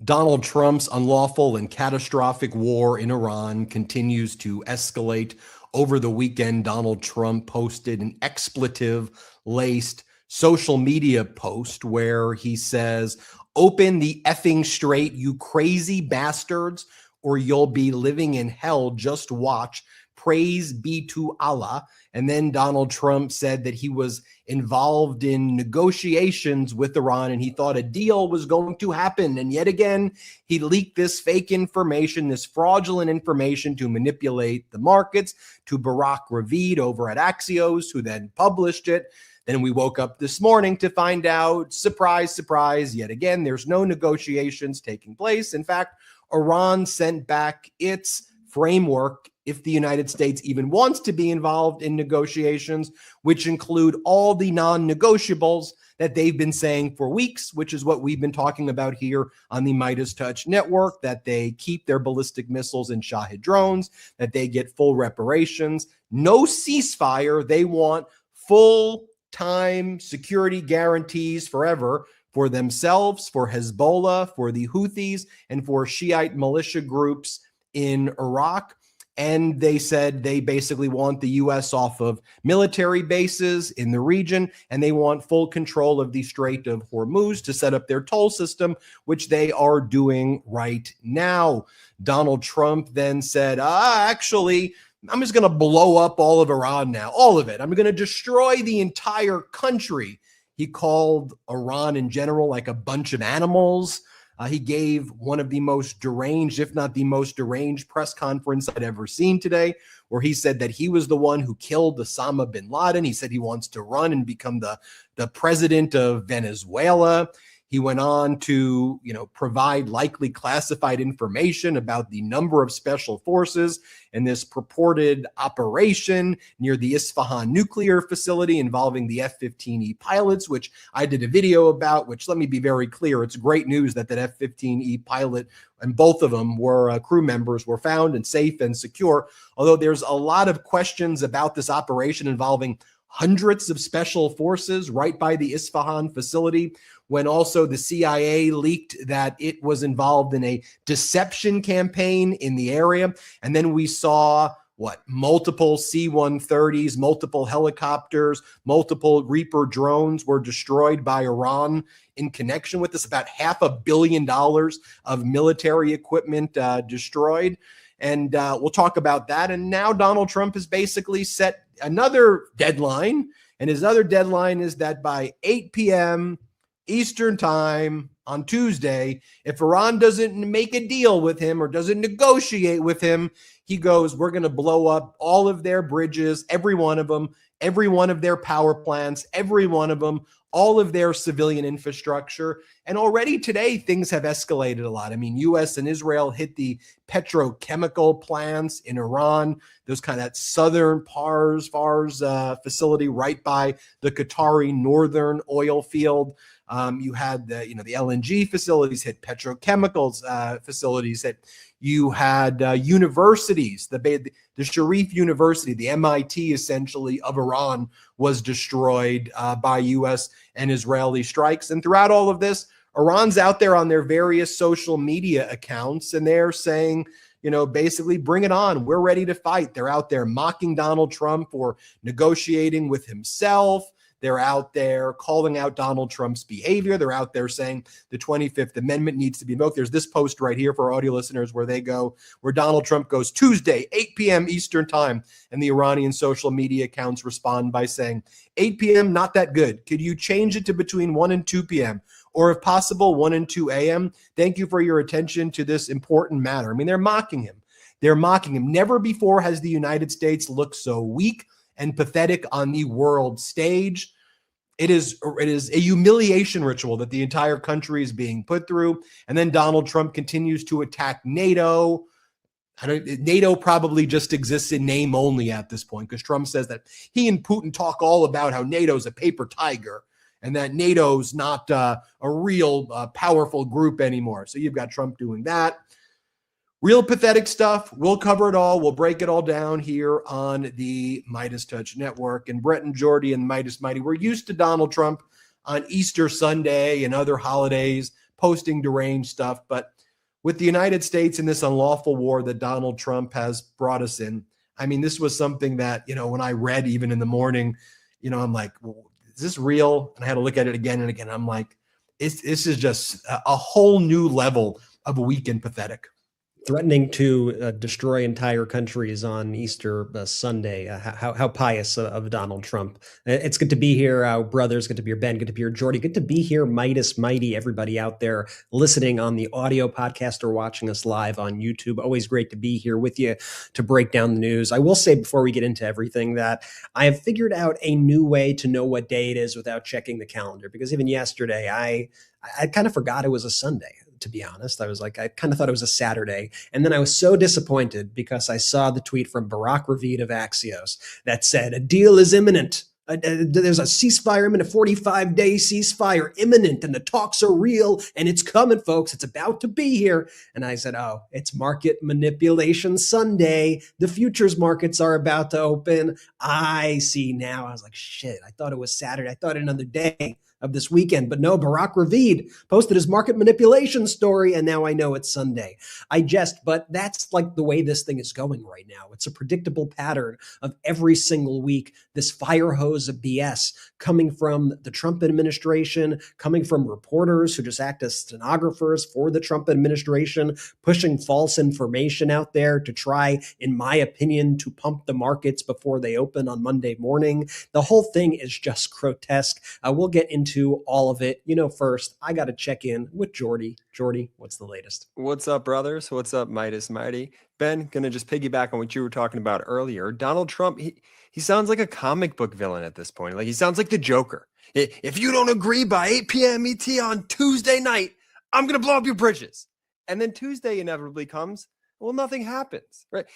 Donald Trump's unlawful and catastrophic war in Iran continues to escalate. Over the weekend, Donald Trump posted an expletive-laced social media post where he says, "Open the effing straight, you crazy bastards, or you'll be living in hell. Just watch. Praise be to Allah." And then Donald Trump said that he was involved in negotiations with Iran and he thought a deal was going to happen. And yet again, he leaked this fake information, this fraudulent information to manipulate the markets to Barack Ravid over at Axios, who then published it. Then we woke up this morning to find out, surprise, surprise, yet again, there's no negotiations taking place. In fact, Iran sent back its framework if the United States even wants to be involved in negotiations, which include all the non-negotiables that they've been saying for weeks, which is what we've been talking about here on the MeidasTouch network, that they keep their ballistic missiles and Shahed drones, that they get full reparations, no ceasefire. They want full-time security guarantees forever for themselves, for Hezbollah, for the Houthis, and for Shiite militia groups in Iraq. And they said they basically want the U.S. off of military bases in the region, and they want full control of the Strait of Hormuz to set up their toll system, which they are doing right now. Donald Trump then said, actually, I'm just going to blow up all of Iran now, all of it. I'm going to destroy the entire country. He called Iran in general like a bunch of animals. He gave one of the most deranged, if not the most deranged press conference I'd ever seen today, where he said that he was the one who killed Osama bin Laden. He said he wants to run and become the president of Venezuela. He went on to, provide likely classified information about the number of special forces in this purported operation near the Isfahan nuclear facility involving the F-15E pilots, which I did a video about, which, let me be very clear, it's great news that F-15E pilot and both of them were crew members were found and safe and secure. Although there's a lot of questions about this operation involving hundreds of special forces right by the Isfahan facility, when also the CIA leaked that it was involved in a deception campaign in the area. And then we saw multiple C-130s, multiple helicopters, multiple Reaper drones were destroyed by Iran in connection with this, about $500 million of military equipment destroyed. And we'll talk about that. And now Donald Trump has basically set another deadline. And his other deadline is that by 8 p.m. Eastern time on Tuesday, if Iran doesn't make a deal with him or doesn't negotiate with him, he goes, we're going to blow up all of their bridges, every one of them, every one of their power plants, every one of them, all of their civilian infrastructure. And already today, things have escalated a lot. I mean, U.S. and Israel hit the petrochemical plants in Iran, those kind of southern Fars facility right by the Qatari northern oil field. You had the LNG facilities hit, petrochemicals facilities hit. You had universities, the Sharif University, the MIT essentially of Iran was destroyed by U.S. and Israeli strikes. And throughout all of this, Iran's out there on their various social media accounts, and they're saying, basically, bring it on. We're ready to fight. They're out there mocking Donald Trump for negotiating with himself. They're out there calling out Donald Trump's behavior. They're out there saying the 25th Amendment needs to be invoked. There's this post right here for audio listeners where Donald Trump goes, Tuesday, 8 p.m. Eastern time. And the Iranian social media accounts respond by saying, 8 p.m., not that good. Could you change it to between 1 and 2 p.m.? Or if possible, 1 and 2 a.m.? Thank you for your attention to this important matter. I mean, they're mocking him. They're mocking him. Never before has the United States looked so weak and pathetic on the world stage. It is a humiliation ritual that the entire country is being put through. And then Donald Trump continues to attack NATO. NATO probably just exists in name only at this point, because Trump says that he and Putin talk all about how NATO's a paper tiger and that NATO's not a real powerful group anymore. So you've got Trump doing that. Real pathetic stuff. We'll cover it all. We'll break it all down here on the MeidasTouch Network. And Brett and Jordy and Midas Mighty, we're used to Donald Trump on Easter Sunday and other holidays posting deranged stuff. But with the United States in this unlawful war that Donald Trump has brought us in, I mean, this was something that, when I read even in the morning, I'm like, well, is this real? And I had to look at it again and again. I'm like, this is just a whole new level of weak and pathetic. Threatening to destroy entire countries on Easter Sunday. How pious of Donald Trump. It's good to be here, brothers. Good to be here, Ben. Good to be here, Jordy. Good to be here, Midas Mighty, everybody out there listening on the audio podcast or watching us live on YouTube. Always great to be here with you to break down the news. I will say before we get into everything that I have figured out a new way to know what day it is without checking the calendar, because even yesterday I kind of forgot it was a Sunday. To be honest, I kind of thought it was a Saturday. And then I was so disappointed because I saw the tweet from Barack Ravid of Axios that said, a deal is imminent. There's a ceasefire imminent, a 45-day ceasefire imminent, and the talks are real, and it's coming, folks. It's about to be here. And I said, oh, it's market manipulation Sunday. The futures markets are about to open. I see now. I was like, shit, I thought it was Saturday. I thought another day of this weekend. But no, Barack Ravid posted his market manipulation story, and now I know it's Sunday. I jest, but that's like the way this thing is going right now. It's a predictable pattern of every single week, this fire hose of BS coming from the Trump administration, coming from reporters who just act as stenographers for the Trump administration, pushing false information out there to try, in my opinion, to pump the markets before they open on Monday morning. The whole thing is just grotesque. We'll get into all of it. First, I got to check in with Jordy. Jordy, what's the latest? What's up, brothers? What's up, Midas Mighty? Ben, gonna just piggyback on what you were talking about earlier. Donald Trump, he sounds like a comic book villain at this point. Like, he sounds like the Joker. If you don't agree by 8 p.m. ET on Tuesday night, I'm gonna blow up your bridges. And then Tuesday inevitably comes. Well, nothing happens, right?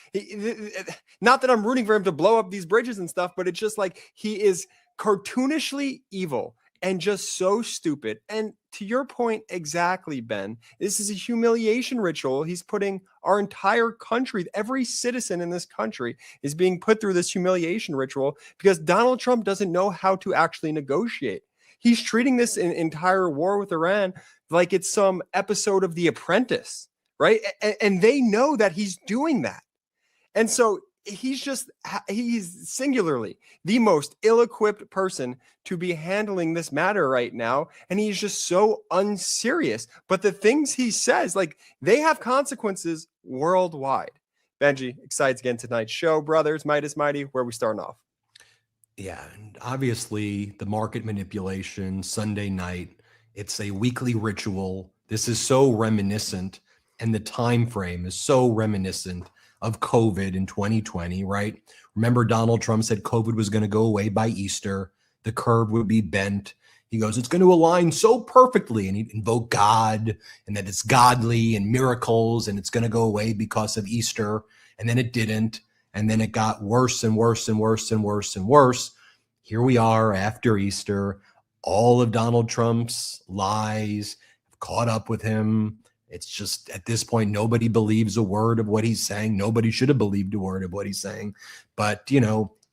Not that I'm rooting for him to blow up these bridges and stuff, but it's just like he is cartoonishly evil and just so stupid. And to your point exactly, Ben, this is a humiliation ritual. He's putting our entire country, every citizen in this country is being put through this humiliation ritual because Donald Trump doesn't know how to actually negotiate. He's treating this entire war with Iran like it's some episode of The Apprentice, right? And they know that he's doing that. And so he's singularly the most ill-equipped person to be handling this matter right now. And he's just so unserious. But the things he says, like, they have consequences worldwide. Benji, excited again tonight's show, brothers. Midas Mighty, where are we starting off? Yeah, and obviously the market manipulation Sunday night, it's a weekly ritual. This is so reminiscent, and the time frame is so reminiscent of COVID in 2020, right? Remember, Donald Trump said COVID was going to go away by Easter. The curve would be bent. He goes, it's going to align so perfectly. And he invoked God and that it's godly and miracles and it's going to go away because of Easter. And then it didn't. And then it got worse and worse and worse and worse and worse. Here we are after Easter. All of Donald Trump's lies have caught up with him. It's just at this point, nobody believes a word of what he's saying. Nobody should have believed a word of what he's saying. But,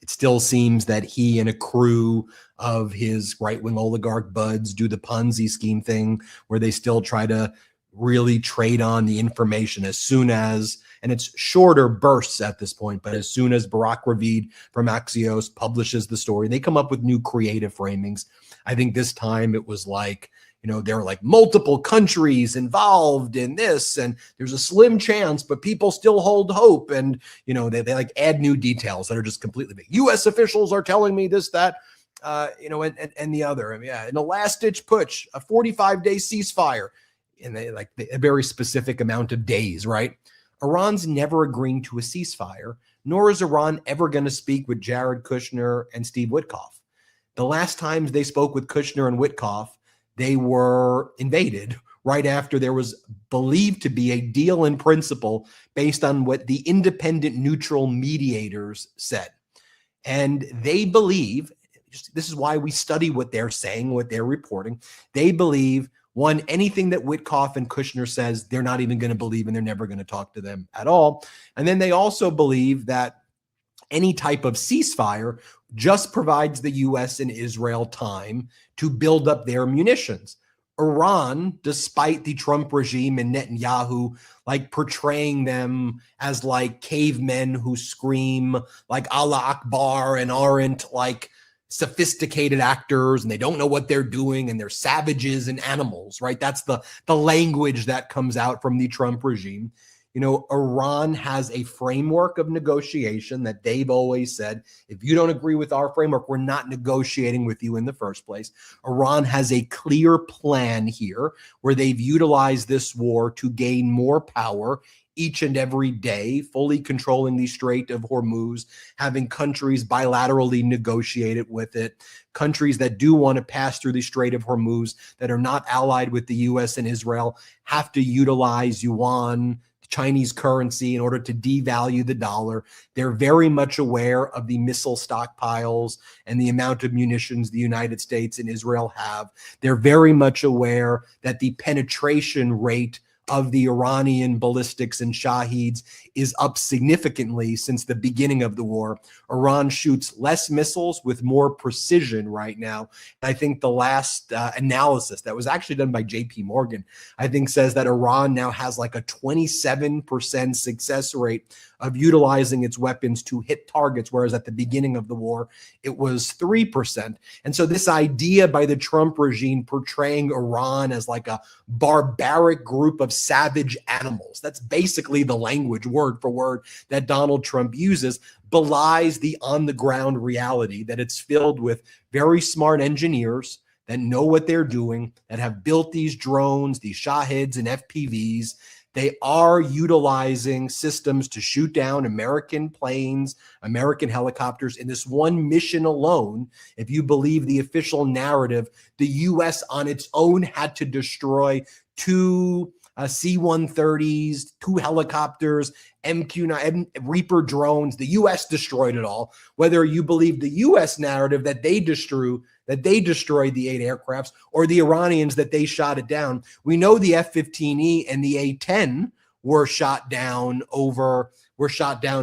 it still seems that he and a crew of his right-wing oligarch buds do the Ponzi scheme thing where they still try to really trade on the information as soon as, and it's shorter bursts at this point, but as soon as Barack Ravid from Axios publishes the story, they come up with new creative framings. I think this time it was like, there are like multiple countries involved in this and there's a slim chance, but people still hold hope. And, they like add new details that are just completely big. U.S. officials are telling me this, that, and the other. I mean, yeah, in a last ditch push, a 45-day ceasefire, and they like a very specific amount of days, right? Iran's never agreeing to a ceasefire, nor is Iran ever going to speak with Jared Kushner and Steve Witkoff. The last times they spoke with Kushner and Witkoff, they were invaded right after there was believed to be a deal in principle based on what the independent neutral mediators said. And they believe, this is why we study what they're saying, what they're reporting. They believe, one, anything that Witkoff and Kushner says, they're not even going to believe and they're never going to talk to them at all. And then they also believe that any type of ceasefire just provides the U.S. and Israel time to build up their munitions. Iran, despite the Trump regime and Netanyahu like portraying them as like cavemen who scream like Allah Akbar and aren't like sophisticated actors and they don't know what they're doing and they're savages and animals, right? That's the language that comes out from the Trump regime. You know, Iran has a framework of negotiation that they've always said, if you don't agree with our framework, we're not negotiating with you in the first place. Iran has a clear plan here where they've utilized this war to gain more power each and every day, fully controlling the Strait of Hormuz, having countries bilaterally negotiate it with it, countries that do want to pass through the Strait of Hormuz that are not allied with the U.S. and Israel have to utilize yuan, Chinese currency, in order to devalue the dollar. They're very much aware of the missile stockpiles and the amount of munitions the United States and Israel have. They're very much aware that the penetration rate of the Iranian ballistics and Shaheeds is up significantly since the beginning of the war. Iran shoots less missiles with more precision right now. I think the last analysis that was actually done by JP Morgan, I think says that Iran now has like a 27% success rate of utilizing its weapons to hit targets, whereas at the beginning of the war, it was 3%. And so this idea by the Trump regime portraying Iran as like a barbaric group of savage animals, that's basically the language, word for word, that Donald Trump uses, belies the on-the-ground reality that it's filled with very smart engineers that know what they're doing, that have built these drones, these Shaheeds and FPVs. They are utilizing systems to shoot down American planes, American helicopters. In this one mission alone, if you believe the official narrative, the U.S. on its own had to destroy two C-130s, two helicopters, MQ-9 Reaper drones. The U.S. destroyed it all. Whether you believe the U.S. narrative that they destroyed the 8 aircrafts, or the Iranians that they shot it down, we know the F-15E and the A-10 were shot down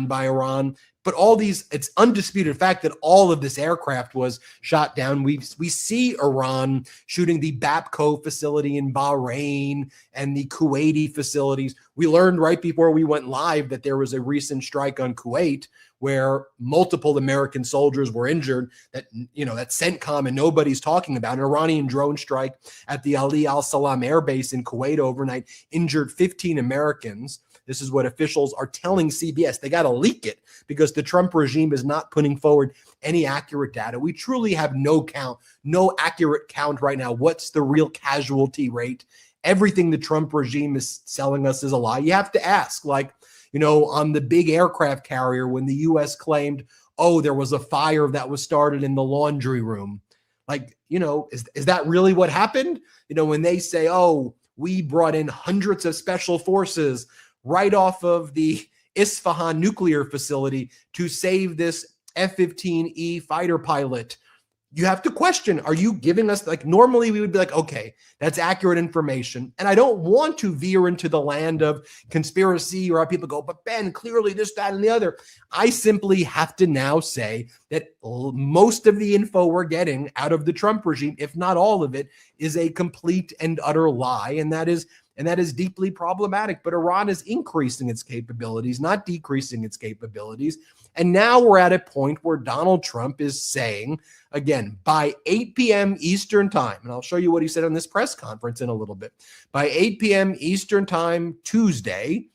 by Iran. But all these, it's undisputed fact that all of this aircraft was shot down. We see Iran shooting the Bapco facility in Bahrain and the Kuwaiti facilities. We learned right before we went live that there was a recent strike on Kuwait where multiple American soldiers were injured, that CENTCOM and nobody's talking about. An Iranian drone strike at the Ali Al Salam Air Base in Kuwait overnight injured 15 Americans. This is what officials are telling CBS. They got to leak it because the Trump regime is not putting forward any accurate data. We truly have no accurate count right now. What's the real casualty rate? Everything the Trump regime is selling us is a lie. You have to ask, on the big aircraft carrier, when the U.S. claimed, there was a fire that was started in the laundry room. Is that really what happened? When they say, we brought in hundreds of special forces right off of the Isfahan nuclear facility to save this F-15E fighter pilot. You have to question, are you giving us, normally we would be like, okay, that's accurate information. And I don't want to veer into the land of conspiracy or how people go, but Ben, clearly this, that, and the other. I simply have to now say that most of the info we're getting out of the Trump regime, if not all of it, is a complete and utter lie. And that is deeply problematic. But Iran is increasing its capabilities, not decreasing its capabilities. And now we're at a point where Donald Trump is saying, again, by 8 p.m. Eastern time, and I'll show you what he said on this press conference in a little bit. By 8 p.m. Eastern time Tuesday,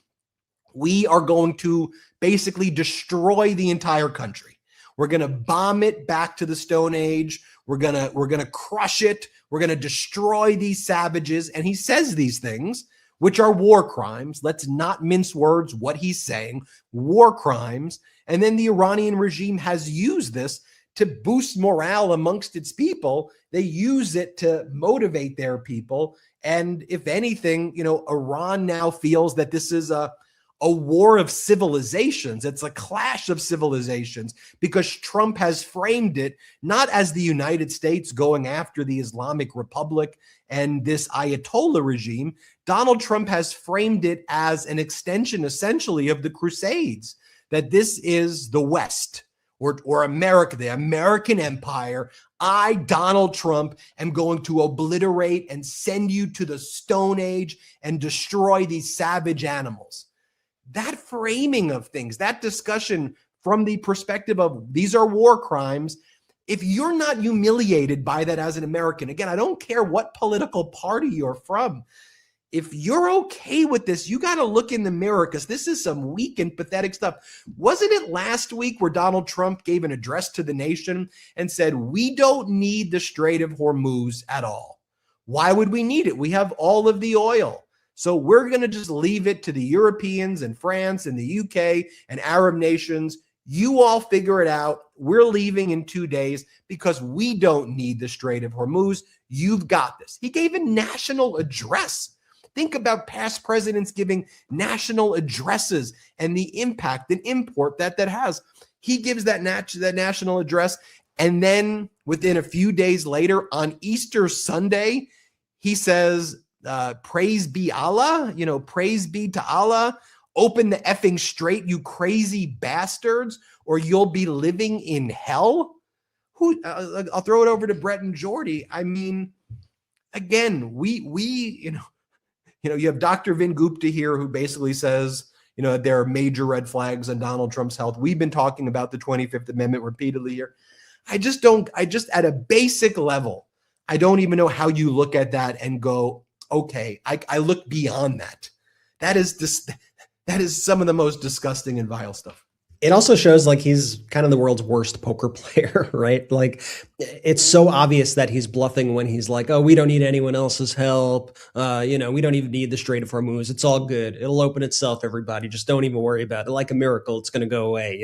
we are going to basically destroy the entire country. We're going to bomb it back to the Stone Age. We're going to crush it. We're going to destroy these savages. And he says these things, which are war crimes. Let's not mince words what he's saying. War crimes. And then the Iranian regime has used this to boost morale amongst its people. They use it to motivate their people. And if anything, Iran now feels that this is a war of civilizations. It's a clash of civilizations because Trump has framed it not as the United States going after the Islamic Republic and this Ayatollah regime. Donald Trump has framed it as an extension, essentially, of the Crusades, that this is the West or America, the American empire, I, Donald Trump, am going to obliterate and send you to the Stone Age and destroy these savage animals. That framing of things, that discussion from the perspective of these are war crimes, if you're not humiliated by that as an American, again, I don't care what political party you're from, if you're okay with this, you got to look in the mirror, because this is some weak and pathetic stuff. Wasn't it last week where Donald Trump gave an address to the nation and said, we don't need the Strait of Hormuz at all? Why would we need it? We have all of the oil. So we're going to just leave it to the Europeans and France and the UK and Arab nations. You all figure it out. We're leaving in 2 days because we don't need the Strait of Hormuz. You've got this. He gave a national address. Think about past presidents giving national addresses and the impact and import that has. He gives that national address, and then within a few days later on Easter Sunday, he says, praise be Allah, praise be to Allah. Open the effing strait, you crazy bastards, or you'll be living in hell. I'll throw it over to Brett and Jordy. I mean, again, you have Dr. Vin Gupta here who basically says, there are major red flags on Donald Trump's health. We've been talking about the 25th Amendment repeatedly here. I just at a basic level, I don't even know how you look at that and go, okay, I look beyond that. That is some of the most disgusting and vile stuff. It also shows like he's kind of the world's worst poker player, right? Like it's so obvious that he's bluffing when he's like, oh, we don't need anyone else's help. We don't even need the Strait of Hormuz. It's all good. It'll open itself, everybody. Just don't even worry about it. Like a miracle, it's going to go away,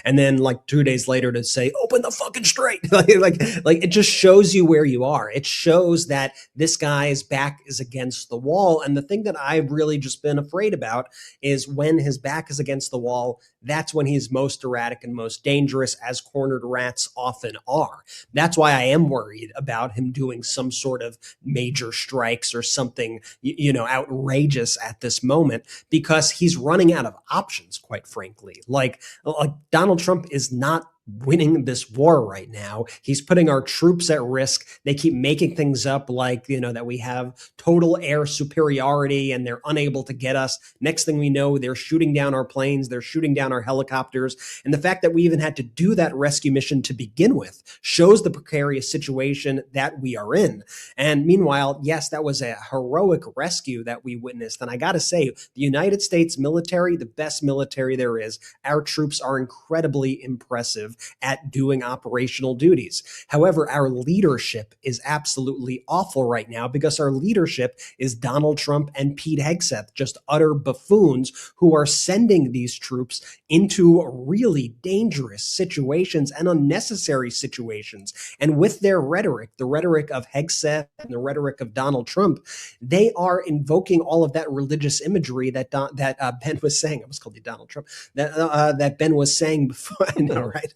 And then like 2 days later to say, open the fucking strait. like it just shows you where you are. It shows that this guy's back is against the wall. And the thing that I've really just been afraid about is when his back is against the wall, that's when he's most erratic and most dangerous, as cornered rats often are. That's why I am worried about him doing some sort of major strikes or something, outrageous at this moment, because he's running out of options, quite frankly. Like Donald Trump is not winning this war right now. He's putting our troops at risk. They keep making things up like, that we have total air superiority and they're unable to get us. Next thing we know, they're shooting down our planes. They're shooting down our helicopters. And the fact that we even had to do that rescue mission to begin with shows the precarious situation that we are in. And meanwhile, yes, that was a heroic rescue that we witnessed. And I got to say, the United States military, the best military there is, our troops are incredibly impressive at doing operational duties. However, our leadership is absolutely awful right now because our leadership is Donald Trump and Pete Hegseth, just utter buffoons who are sending these troops into really dangerous situations and unnecessary situations. And with their rhetoric, the rhetoric of Hegseth and the rhetoric of Donald Trump, they are invoking all of that religious imagery that Ben was saying. I was called you Donald Trump. That Ben was saying before. I know, right?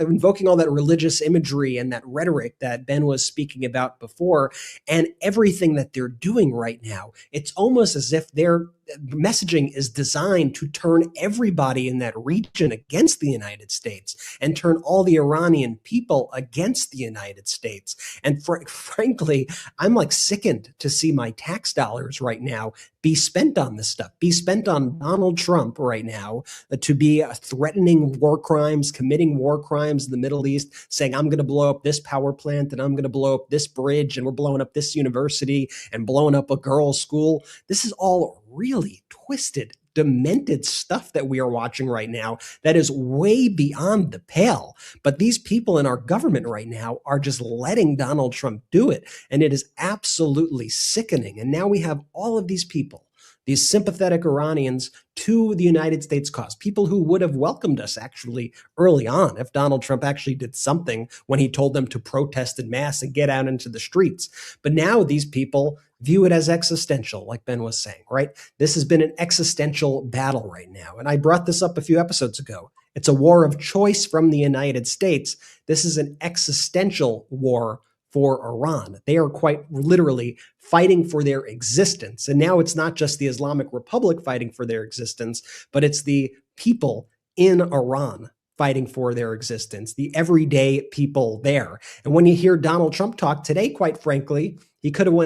Invoking all that religious imagery and that rhetoric that Ben was speaking about before, and everything that they're doing right now, it's almost as if their messaging is designed to turn everybody in that region against the United States and turn all the Iranian people against the United States. And frankly, I'm like sickened to see my tax dollars right now be spent on this stuff, be spent on Donald Trump right now, to be threatening war crimes, committing war crimes in the Middle East, saying, I'm going to blow up this power plant and I'm going to blow up this bridge and we're blowing up this university and blowing up a girls' school. This is all really twisted, demented stuff that we are watching right now that is way beyond the pale. But these people in our government right now are just letting Donald Trump do it. And it is absolutely sickening. And now we have all of these people, these sympathetic Iranians, to the United States cause, people who would have welcomed us actually early on if Donald Trump actually did something when he told them to protest en masse and get out into the streets. But now these people view it as existential, like Ben was saying, right? This has been an existential battle right now. And I brought this up a few episodes ago. It's a war of choice from the United States. This is an existential war for Iran. They are quite literally fighting for their existence. And now it's not just the Islamic Republic fighting for their existence, but it's the people in Iran fighting for their existence, the everyday people there. And when you hear Donald Trump talk today, quite frankly, he could have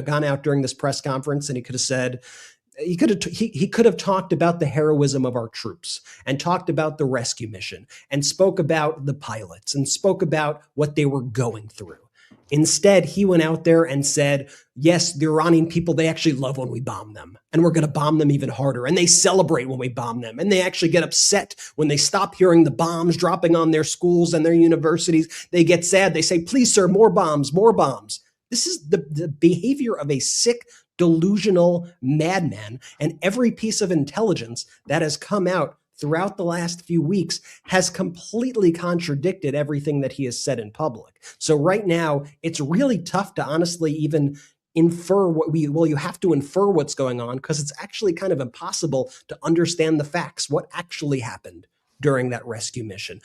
gone out during this press conference and he could have said, he could have talked about the heroism of our troops and talked about the rescue mission and spoke about the pilots and spoke about what they were going through. Instead, he went out there and said, yes, the Iranian people, they actually love when we bomb them, and we're going to bomb them even harder. And they celebrate when we bomb them. And they actually get upset when they stop hearing the bombs dropping on their schools and their universities. They get sad. They say, please, sir, more bombs, more bombs. This is the behavior of a sick, delusional madman. And every piece of intelligence that has come out throughout the last few weeks has completely contradicted everything that he has said in public. So right now, it's really tough to honestly even infer you have to infer what's going on, because it's actually kind of impossible to understand the facts, what actually happened during that rescue mission.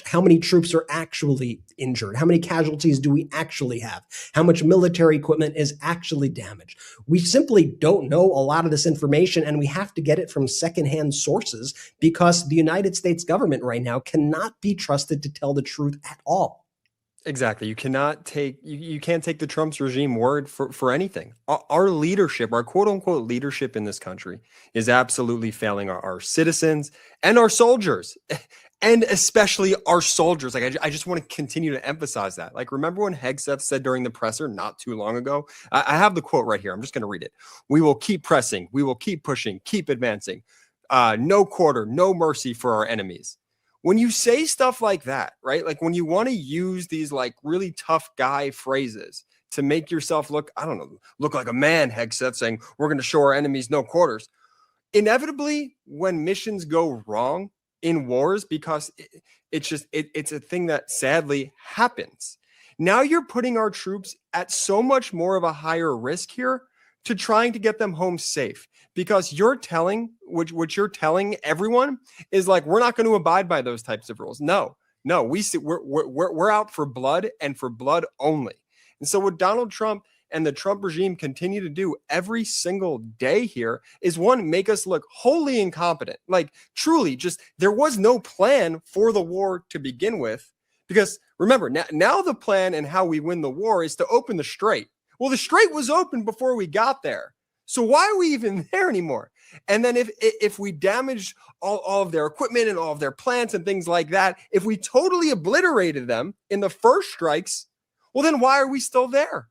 How many troops are actually injured? How many casualties do we actually have? How much military equipment is actually damaged? We simply don't know a lot of this information, and we have to get it from secondhand sources because the United States government right now cannot be trusted to tell the truth at all. Exactly. You can't take the Trump's regime word for anything. Our leadership, our quote unquote leadership in this country, is absolutely failing our citizens and our soldiers, and especially our soldiers. Like, I just want to continue to emphasize that. Like, remember when Hegseth said during the presser not too long ago? I have the quote right here. I'm just going to read it. We will keep pressing. We will keep pushing, keep advancing. No quarter, no mercy for our enemies. When you say stuff like that, right? Like when you want to use these like really tough guy phrases to make yourself look like a man, Hegseth, saying we're going to show our enemies no quarters. Inevitably, when missions go wrong in wars, because it's a thing that sadly happens. Now you're putting our troops at so much more of a higher risk here to trying to get them home safe, because what you're telling everyone is like, we're not going to abide by those types of rules. No, we're out for blood and for blood only. And so what Donald Trump and the Trump regime continue to do every single day here is, one, make us look wholly incompetent. Like, truly, just there was no plan for the war to begin with, because remember, now the plan and how we win the war is to open the strait. Well, the strait was open before we got there. So why are we even there anymore? And then if we damaged all of their equipment and all of their plants and things like that, if we totally obliterated them in the first strikes, well, then why are we still there?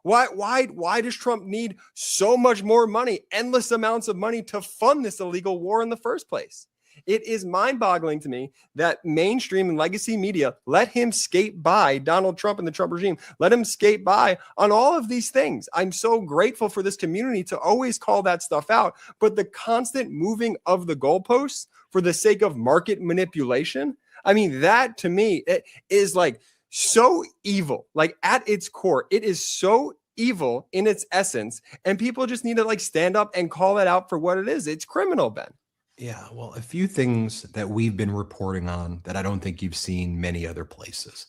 Why does Trump need so much more money, endless amounts of money, to fund this illegal war in the first place? It is mind-boggling to me that mainstream and legacy media let him skate by Donald Trump and the Trump regime, let him skate by on all of these things. I'm so grateful for this community to always call that stuff out, but the constant moving of the goalposts for the sake of market manipulation, I mean, that to me, it is like so evil. Like, at its core, it is so evil in its essence, and people just need to like stand up and call it out for what it is. It's criminal, Ben. Yeah, well, a few things that we've been reporting on that I don't think you've seen many other places.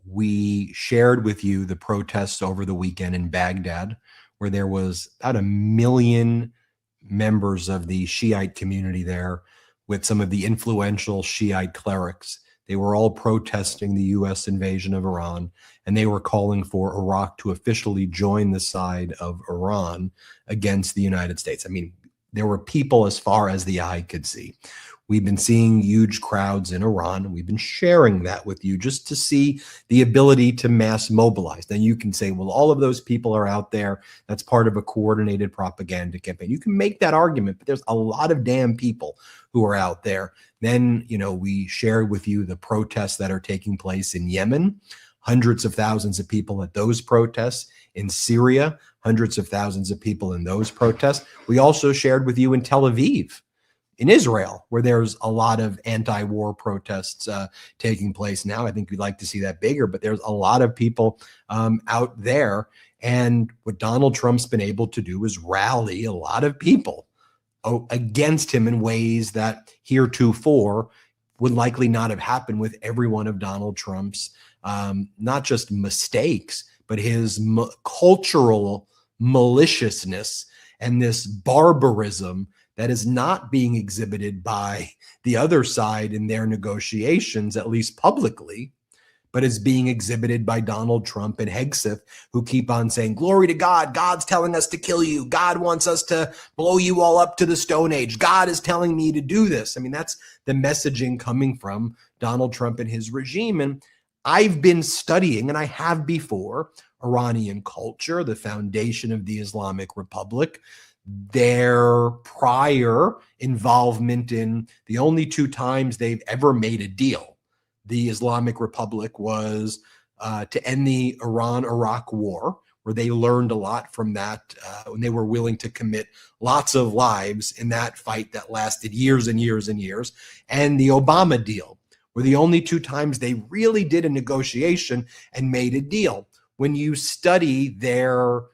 We shared with you the protests over the weekend in Baghdad, where there was about 1 million members of the Shiite community there with some of the influential Shiite clerics. They were all protesting the U.S. invasion of Iran, and they were calling for Iraq to officially join the side of Iran against the United States. I mean, there were people as far as the eye could see. We've been seeing huge crowds in Iran, and we've been sharing that with you just to see the ability to mass mobilize. Then you can say, well, all of those people are out there. That's part of a coordinated propaganda campaign. You can make that argument, but there's a lot of damn people who are out there. Then, we shared with you the protests that are taking place in Yemen, hundreds of thousands of people at those protests. In Syria, hundreds of thousands of people in those protests. We also shared with you in Tel Aviv, in Israel, where there's a lot of anti-war protests taking place now. I think we'd like to see that bigger, but there's a lot of people out there. And what Donald Trump's been able to do is rally a lot of people against him in ways that heretofore would likely not have happened with every one of Donald Trump's not just mistakes, but his cultural maliciousness and this barbarism that is not being exhibited by the other side in their negotiations, at least publicly, but is being exhibited by Donald Trump and Hegseth, who keep on saying, glory to God, God's telling us to kill you. God wants us to blow you all up to the Stone Age. God is telling me to do this. I mean, that's the messaging coming from Donald Trump and his regime. And I've been studying, and I have before, Iranian culture, the foundation of the Islamic Republic, their prior involvement in the only two times they've ever made a deal. The Islamic Republic was to end the Iran-Iraq war, where they learned a lot from that when they were willing to commit lots of lives in that fight that lasted years and years and years, and the Obama deal were the only two times they really did a negotiation and made a deal. When you study their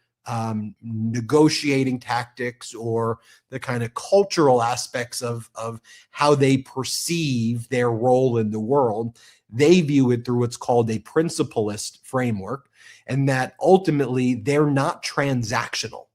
negotiating tactics or the kind of cultural aspects of how they perceive their role in the world, they view it through what's called a principalist framework, and that ultimately they're not transactional.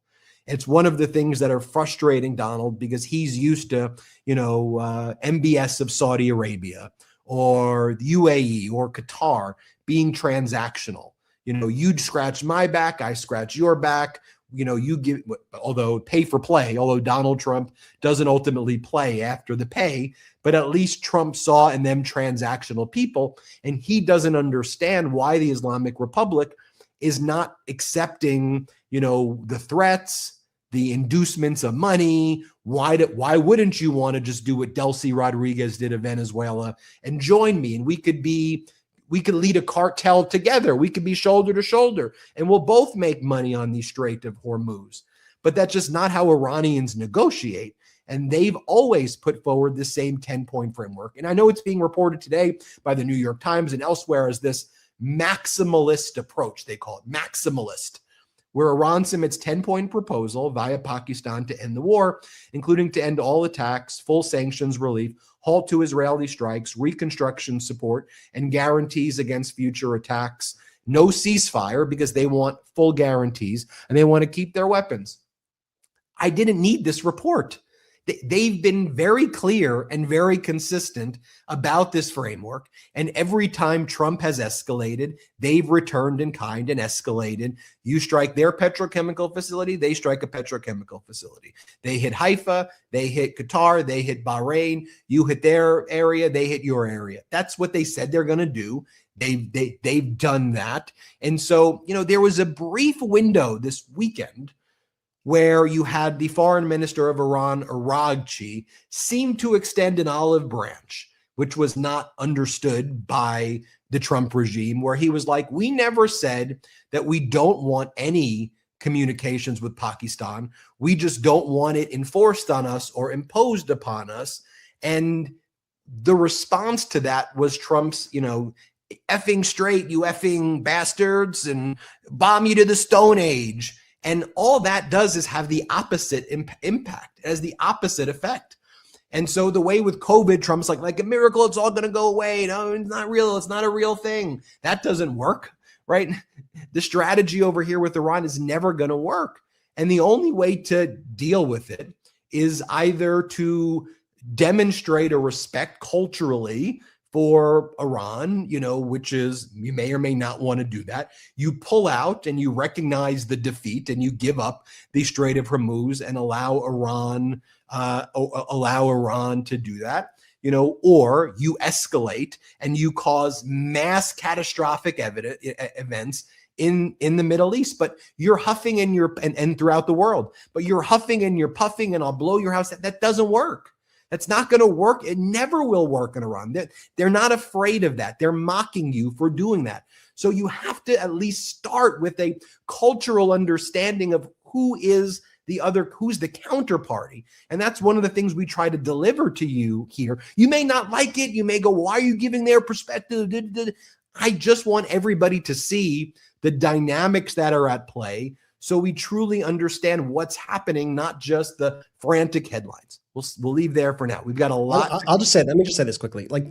It's one of the things that are frustrating Donald, because he's used to, MBS of Saudi Arabia or the UAE or Qatar being transactional. You'd scratch my back, I scratch your back. You give, although pay for play, although Donald Trump doesn't ultimately play after the pay, but at least Trump saw in them transactional people. And he doesn't understand why the Islamic Republic is not accepting, the threats, the inducements of money. Why wouldn't you want to just do what Delcy Rodriguez did of Venezuela and join me? And we could lead a cartel together. We could be shoulder to shoulder, and we'll both make money on the Strait of Hormuz. But that's just not how Iranians negotiate. And they've always put forward the same 10-point framework. And I know it's being reported today by the New York Times and elsewhere as this maximalist approach, they call it maximalist, where Iran submits 10-point proposal via Pakistan to end the war, including to end all attacks, full sanctions relief, halt to Israeli strikes, reconstruction support, and guarantees against future attacks. No ceasefire, because they want full guarantees and they want to keep their weapons. I didn't need this report. They've been very clear and very consistent about this framework. And every time Trump has escalated, they've returned in kind and escalated. You strike their petrochemical facility, they strike a petrochemical facility. They hit Haifa, they hit Qatar, they hit Bahrain. You hit their area, they hit your area. That's what they said they're going to do. They've done that. And so, there was a brief window this weekend where you had the foreign minister of Iran, Araghchi, seem to extend an olive branch, which was not understood by the Trump regime, where he was like, we never said that we don't want any communications with Pakistan. We just don't want it enforced on us or imposed upon us. And the response to that was Trump's, effing straight, you effing bastards, and bomb you to the Stone Age. And all that does is have the opposite impact. It has the opposite effect. And so the way with COVID, Trump's like a miracle, it's all going to go away. No, it's not real. It's not a real thing. That doesn't work, right? The strategy over here with Iran is never going to work. And the only way to deal with it is either to demonstrate a respect culturally for Iran, which is, you may or may not want to do that. You pull out and you recognize the defeat and you give up the Strait of Hormuz and allow Iran to do that, or you escalate and you cause mass catastrophic events in the Middle East. But you're huffing and throughout the world, but you're huffing and you're puffing and I'll blow your house. That doesn't work. That's not going to work. It never will work in Iran. They're not afraid of that. They're mocking you for doing that. So you have to at least start with a cultural understanding of who's the counterparty. And that's one of the things we try to deliver to you here. You may not like it. You may go, why are you giving their perspective? I just want everybody to see the dynamics that are at play so we truly understand what's happening, not just the frantic headlines. we'll leave there for now. We've got a lot. I'll just say, let me just say this quickly. Like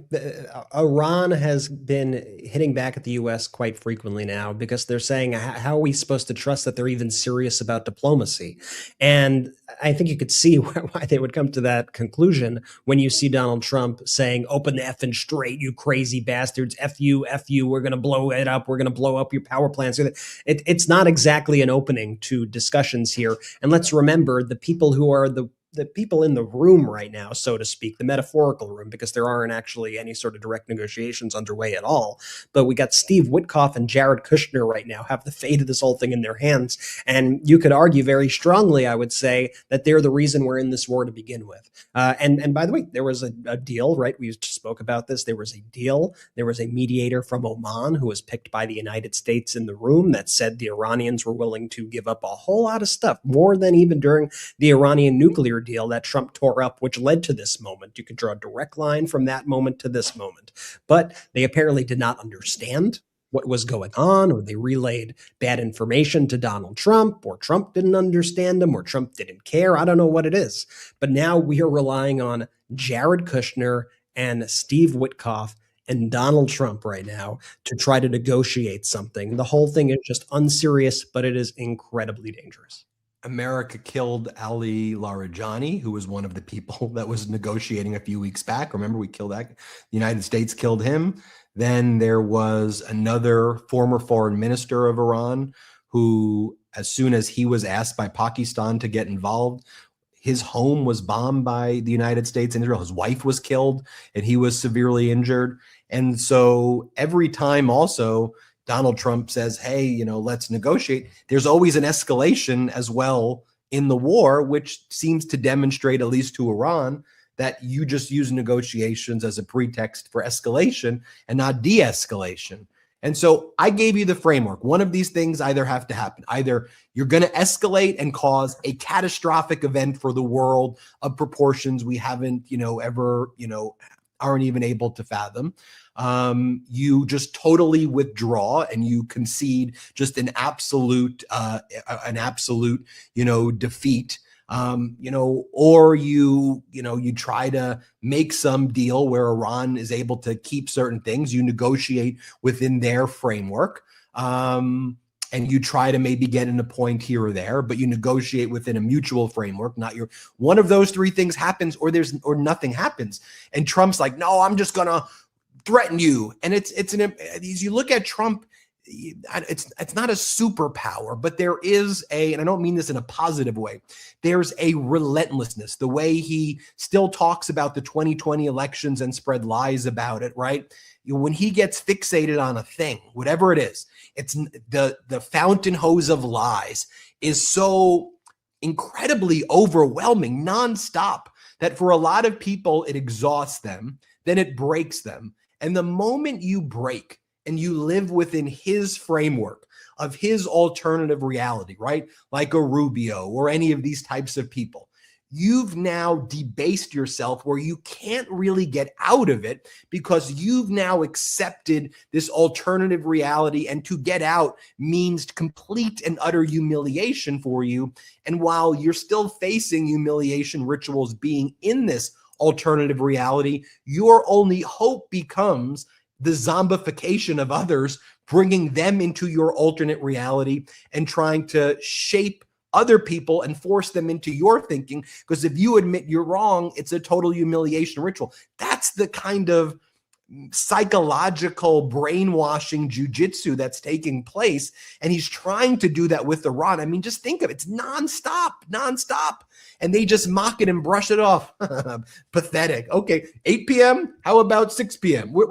Iran has been hitting back at the U.S. quite frequently now because they're saying, how are we supposed to trust that they're even serious about diplomacy? And I think you could see why they would come to that conclusion when you see Donald Trump saying, open the effing strait, you crazy bastards, F you, we're going to blow it up, we're going to blow up your power plants. It's not exactly an opening to discussions here. And let's remember the people who are the people in the room right now, so to speak, the metaphorical room, because there aren't actually any sort of direct negotiations underway at all. But we got Steve Witkoff and Jared Kushner right now have the fate of this whole thing in their hands. And you could argue very strongly, I would say, that they're the reason we're in this war to begin with. And by the way, there was a deal, right? We just spoke about this. There was a deal. There was a mediator from Oman who was picked by the United States in the room that said the Iranians were willing to give up a whole lot of stuff, more than even during the Iranian nuclear deal that Trump tore up, which led to this moment. You could draw a direct line from that moment to this moment. But they apparently did not understand what was going on, or they relayed bad information to Donald Trump, or Trump didn't understand them, or Trump didn't care. I don't know what it is. But now we are relying on Jared Kushner and Steve Witkoff and Donald Trump right now to try to negotiate something. The whole thing is just unserious, but it is incredibly dangerous. America killed Ali Larijani, who was one of the people that was negotiating a few weeks back. Remember, we killed that. The United States killed him. Then there was another former foreign minister of Iran who, as soon as he was asked by Pakistan to get involved, his home was bombed by the United States and Israel. His wife was killed and he was severely injured. And so every time also Donald Trump says, hey, let's negotiate, there's always an escalation as well in the war, which seems to demonstrate, at least to Iran, that you just use negotiations as a pretext for escalation and not de-escalation. And so I gave you the framework. One of these things either have to happen. Either you're going to escalate and cause a catastrophic event for the world of proportions we haven't, ever, aren't even able to fathom. You just totally withdraw and you concede just an absolute, defeat. Or you try to make some deal where Iran is able to keep certain things. You negotiate within their framework. And you try to maybe get in a point here or there, but you negotiate within a mutual framework, not your, one of those three things happens or nothing happens. And Trump's like, no, I'm just going to threaten you. And as you look at Trump, it's not a superpower, but there is and I don't mean this in a positive way, there's a relentlessness, the way he still talks about the 2020 elections and spread lies about it, right? When he gets fixated on a thing, whatever it is, it's the fountain hose of lies is so incredibly overwhelming, nonstop, that for a lot of people, it exhausts them, then it breaks them. And the moment you break and you live within his framework of his alternative reality, right? Like a Rubio or any of these types of people, you've now debased yourself where you can't really get out of it because you've now accepted this alternative reality. And to get out means complete and utter humiliation for you. And while you're still facing humiliation rituals being in this alternative reality, your only hope becomes the zombification of others, bringing them into your alternate reality and trying to shape other people and force them into your thinking. Because if you admit you're wrong, it's a total humiliation ritual. That's the kind of psychological brainwashing jujitsu that's taking place. And he's trying to do that with Iran. I mean, just think of it. It's nonstop. And they just mock it and brush it off. Pathetic. Okay, 8 p.m. How about 6 p.m.? We're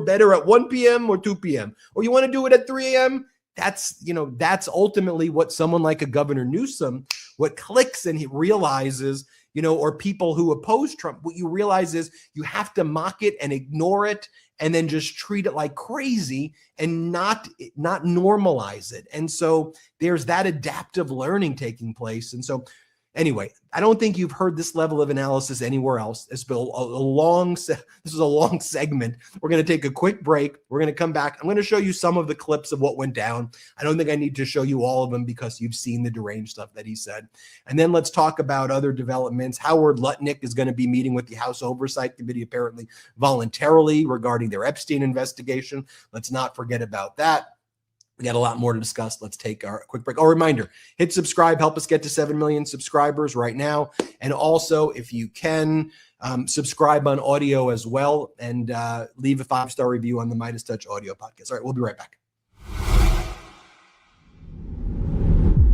better at 1 p.m. or 2 p.m. Or you want to do it at 3 a.m.? That's ultimately what someone like a Governor Newsom, what clicks and he realizes, or people who oppose Trump, what you realize is you have to mock it and ignore it and then just treat it like crazy and not normalize it. And so there's that adaptive learning taking place. And so Anyway, I don't think you've heard this level of analysis anywhere else. It's been this is a long segment. We're going to take a quick break. We're going to come back. I'm going to show you some of the clips of what went down. I don't think I need to show you all of them because you've seen the deranged stuff that he said. And then let's talk about other developments. Howard Lutnick is going to be meeting with the House Oversight Committee, apparently voluntarily, regarding their Epstein investigation. Let's not forget about that. We got a lot more to discuss. Let's take our quick break. Oh, reminder, hit subscribe. Help us get to 7 million subscribers right now. And also, if you can, subscribe on audio as well, and leave a 5-star review on the MeidasTouch audio podcast. All right, we'll be right back.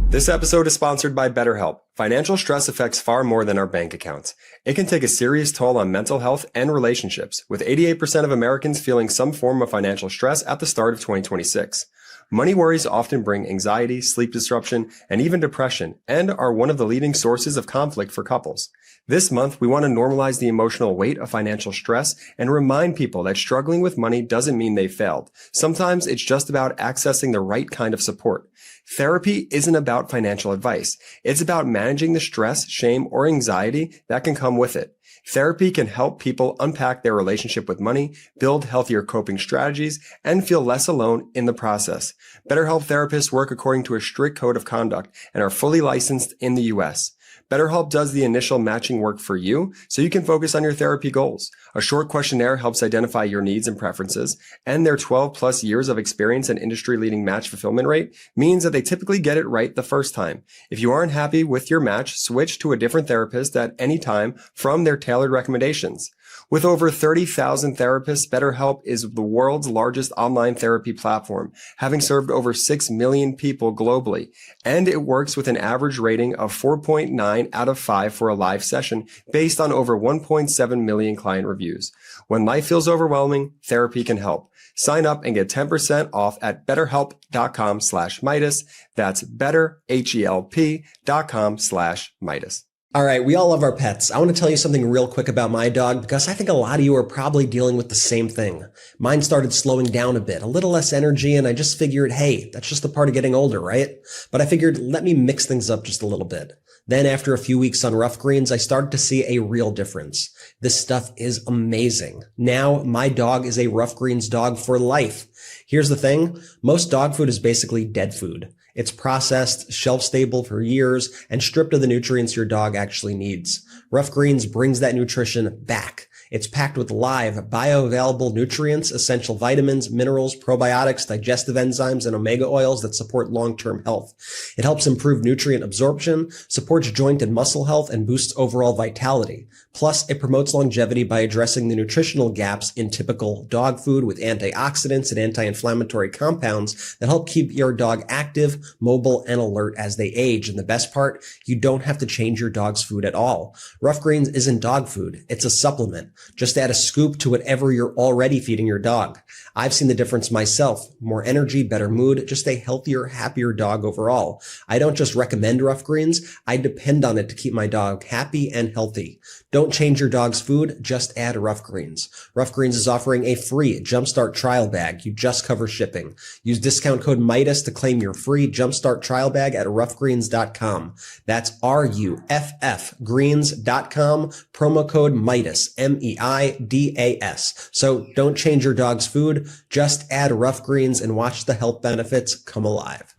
This episode is sponsored by BetterHelp. Financial stress affects far more than our bank accounts. It can take a serious toll on mental health and relationships, with 88% of Americans feeling some form of financial stress at the start of 2026. Money worries often bring anxiety, sleep disruption, and even depression, and are one of the leading sources of conflict for couples. This month, we want to normalize the emotional weight of financial stress and remind people that struggling with money doesn't mean they failed. Sometimes it's just about accessing the right kind of support. Therapy isn't about financial advice. It's about managing the stress, shame, or anxiety that can come with it. Therapy can help people unpack their relationship with money, build healthier coping strategies, and feel less alone in the process. BetterHelp therapists work according to a strict code of conduct and are fully licensed in the U.S. BetterHelp does the initial matching work for you so you can focus on your therapy goals. A short questionnaire helps identify your needs and preferences, and their 12 plus years of experience and industry-leading match fulfillment rate means that they typically get it right the first time. If you aren't happy with your match, switch to a different therapist at any time from their tailored recommendations. With over 30,000 therapists, BetterHelp is the world's largest online therapy platform, having served over 6 million people globally. And it works with an average rating of 4.9 out of 5 for a live session based on over 1.7 million client reviews. When life feels overwhelming, therapy can help. Sign up and get 10% off at betterhelp.com/Meidas. That's betterhelp.com/Meidas. All right, we all love our pets. I want to tell you something real quick about my dog because I think a lot of you are probably dealing with the same thing. Mine started slowing down a bit, a little less energy, and I just figured, hey, that's just a part of getting older, right? But I figured, let me mix things up just a little bit. Then after a few weeks on rough greens, I started to see a real difference. This stuff is amazing. Now my dog is a rough greens dog for life. Here's the thing. Most dog food is basically dead food. It's processed, shelf-stable for years, and stripped of the nutrients your dog actually needs. Rough Greens brings that nutrition back. It's packed with live, bioavailable nutrients, essential vitamins, minerals, probiotics, digestive enzymes, and omega oils that support long-term health. It helps improve nutrient absorption, supports joint and muscle health, and boosts overall vitality. Plus, it promotes longevity by addressing the nutritional gaps in typical dog food with antioxidants and anti-inflammatory compounds that help keep your dog active, mobile, and alert as they age. And the best part, you don't have to change your dog's food at all. Rough Greens isn't dog food. It's a supplement. Just add a scoop to whatever you're already feeding your dog. I've seen the difference myself. More energy, better mood, just a healthier, happier dog overall. I don't just recommend Rough Greens. I depend on it to keep my dog happy and healthy. Don't change your dog's food. Just add Rough Greens. Rough Greens is offering a free Jumpstart trial bag. You just cover shipping. Use discount code MeidasTouch to claim your free Jumpstart trial bag at roughgreens.com. That's RUFF greens.com. Promo code MeidasTouch, MEIDAS. So don't change your dog's food. Just add Rough Greens and watch the health benefits come alive.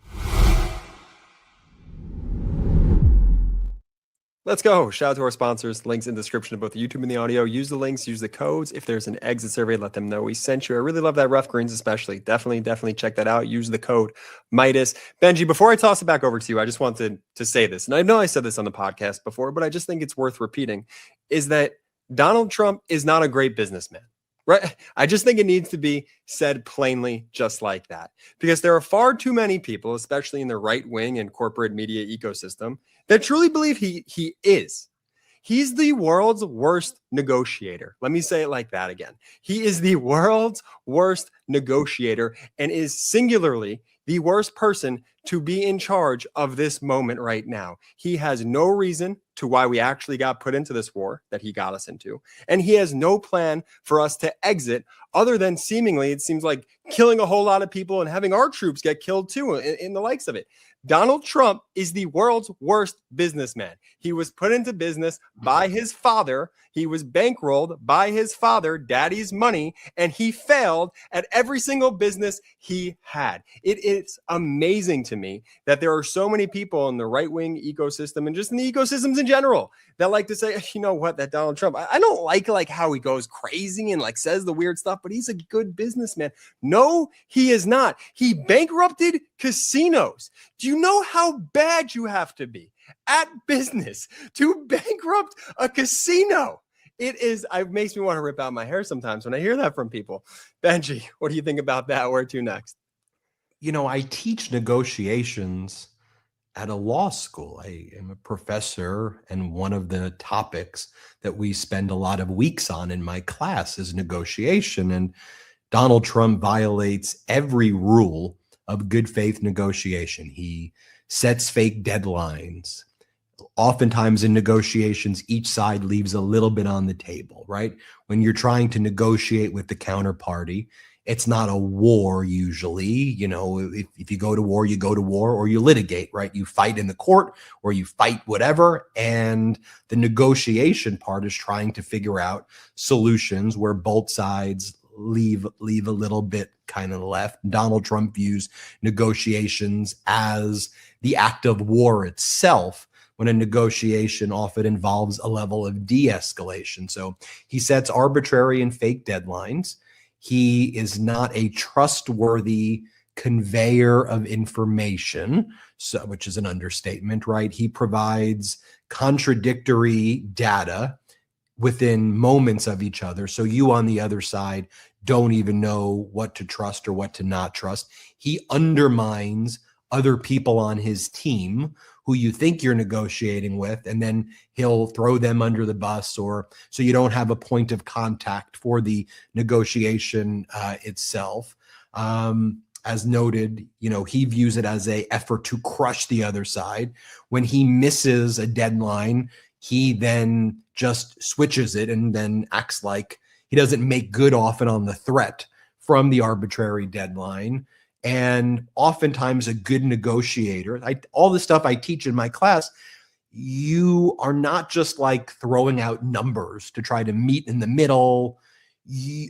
Let's go. Shout out to our sponsors. Links in the description of both the YouTube and the audio. Use the links, use the codes. If there's an exit survey, let them know we sent you. I really love that Rough Greens especially. Definitely check that out. Use the code Meidas. Benji, before I toss it back over to you, I just wanted to say this. And I know I said this on the podcast before, but I just think it's worth repeating, is that Donald Trump is not a great businessman. Right. I just think it needs to be said plainly, just like that, because there are far too many people, especially in the right wing and corporate media ecosystem, that truly believe he is. He's the world's worst negotiator. Let me say it like that again. He is the world's worst negotiator and is singularly the worst person to be in charge of this moment right now. He has no reason to why we actually got put into this war that he got us into. And he has no plan for us to exit other than seemingly, it seems like, killing a whole lot of people and having our troops get killed too in the likes of it. Donald Trump is the world's worst businessman. He was put into business by his father. He was bankrolled by his father, daddy's money, and he failed at every single business he had. It's amazing to me that there are so many people in the right-wing ecosystem and just in the ecosystems in general that like to say, you know what, that Donald Trump, I don't like how he goes crazy and like says the weird stuff, but he's a good businessman. No, he is not. He bankrupted casinos. Do you know how bad you have to be at business to bankrupt a casino? It makes me want to rip out my hair sometimes when I hear that from people. Benji, what do you think about that? Where to next? I teach negotiations at a law school. I am a professor, and one of the topics that we spend a lot of weeks on in my class is negotiation. And Donald Trump violates every rule of good faith negotiation. He sets fake deadlines. Oftentimes in negotiations, each side leaves a little bit on the table, right? When you're trying to negotiate with the counterparty, it's not a war usually. If you go to war, you go to war, or you litigate, right? You fight in the court or you fight whatever. And the negotiation part is trying to figure out solutions where both sides leave a little bit kind of left. Donald Trump views negotiations as the act of war itself, when a negotiation often involves a level of de-escalation. So he sets arbitrary and fake deadlines. He is not a trustworthy conveyor of information, which is an understatement, right? He provides contradictory data within moments of each other. So you on the other side don't even know what to trust or what to not trust. He undermines other people on his team who you think you're negotiating with, and then he'll throw them under the bus, or so you don't have a point of contact for the negotiation itself. As noted, he views it as an effort to crush the other side. When he misses a deadline, he then just switches it and then acts like he doesn't make good often on the threat from the arbitrary deadline. And oftentimes a good negotiator, all the stuff I teach in my class, you are not just like throwing out numbers to try to meet in the middle.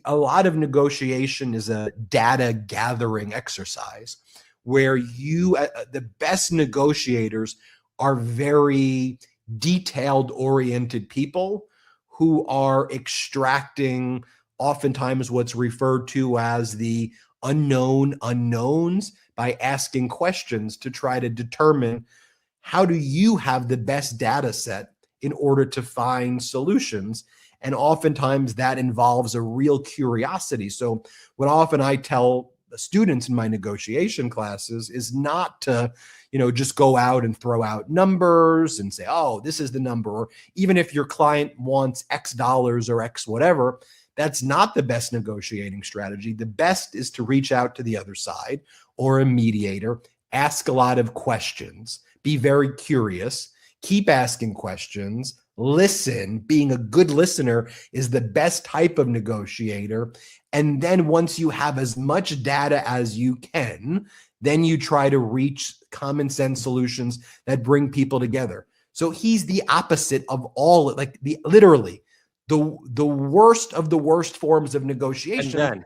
A lot of negotiation is a data gathering exercise where the best negotiators are very detailed oriented people who are extracting oftentimes what's referred to as the unknown unknowns by asking questions to try to determine how do you have the best data set in order to find solutions. And oftentimes that involves a real curiosity. So what often I tell the students in my negotiation classes is not to, just go out and throw out numbers and say, oh, this is the number. Or even if your client wants X dollars or X whatever, that's not the best negotiating strategy. The best is to reach out to the other side or a mediator, ask a lot of questions, be very curious, keep asking questions, listen. Being a good listener is the best type of negotiator. And then once you have as much data as you can, then you try to reach common sense solutions that bring people together. So he's the opposite of all, like literally the worst of the worst forms of negotiation.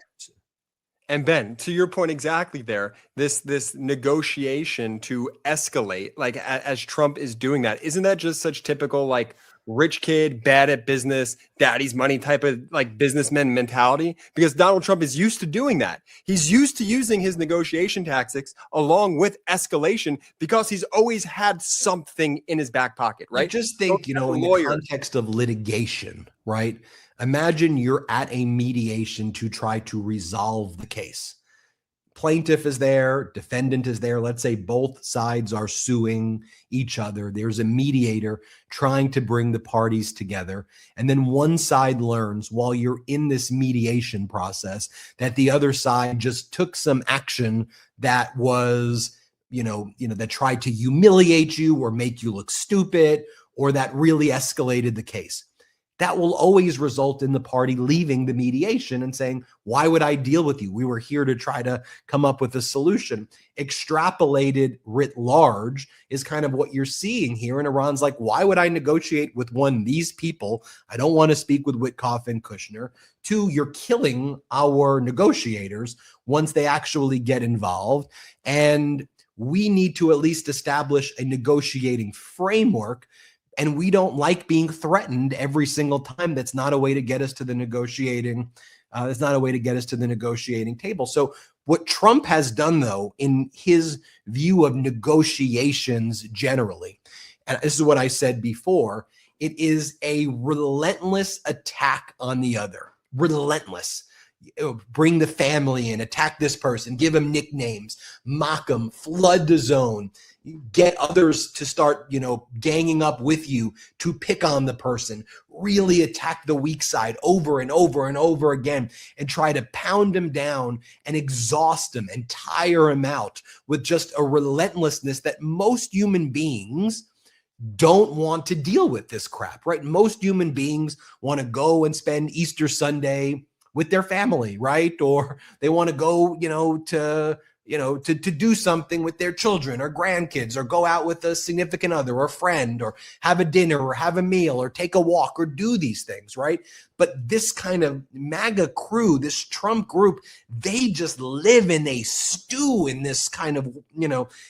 And Ben, to your point exactly there, this negotiation to escalate, like as Trump is doing that, isn't that just such typical like rich kid, bad at business, daddy's money type of like businessman mentality? Because Donald Trump is used to doing that. He's used to using his negotiation tactics along with escalation because he's always had something in his back pocket, right? I just think, in the context of litigation, right? Imagine you're at a mediation to try to resolve the case. Plaintiff is there, defendant is there. Let's say both sides are suing each other. There's a mediator trying to bring the parties together. And then one side learns while you're in this mediation process that the other side just took some action that was, that tried to humiliate you or make you look stupid, or that really escalated the case. that will always result in the party leaving the mediation and saying, why would I deal with you? We were here to try to come up with a solution. Extrapolated writ large is kind of what you're seeing here. And Iran's like, why would I negotiate with these people? I don't want to speak with Witkoff and Kushner. Two, you're killing our negotiators once they actually get involved. And we need to at least establish a negotiating framework. And we don't like being threatened every single time. That's not a way to get us to the negotiating. That's not a way to get us to the negotiating table. So what Trump has done, though, in his view of negotiations generally, and this is what I said before, it is a relentless attack on the other. Relentless. Bring the family in, attack this person, give them nicknames, mock them, flood the zone, get others to start, ganging up with you to pick on the person, really attack the weak side over and over and over again, and try to pound them down and exhaust them and tire them out with just a relentlessness that most human beings don't want to deal with this crap, right? Most human beings want to go and spend Easter Sunday with their family, right? Or they want to go, to do something with their children or grandkids, or go out with a significant other or friend, or have a dinner or have a meal or take a walk or do these things, right? But this kind of MAGA crew, this Trump group, they just live in a stew in this kind of,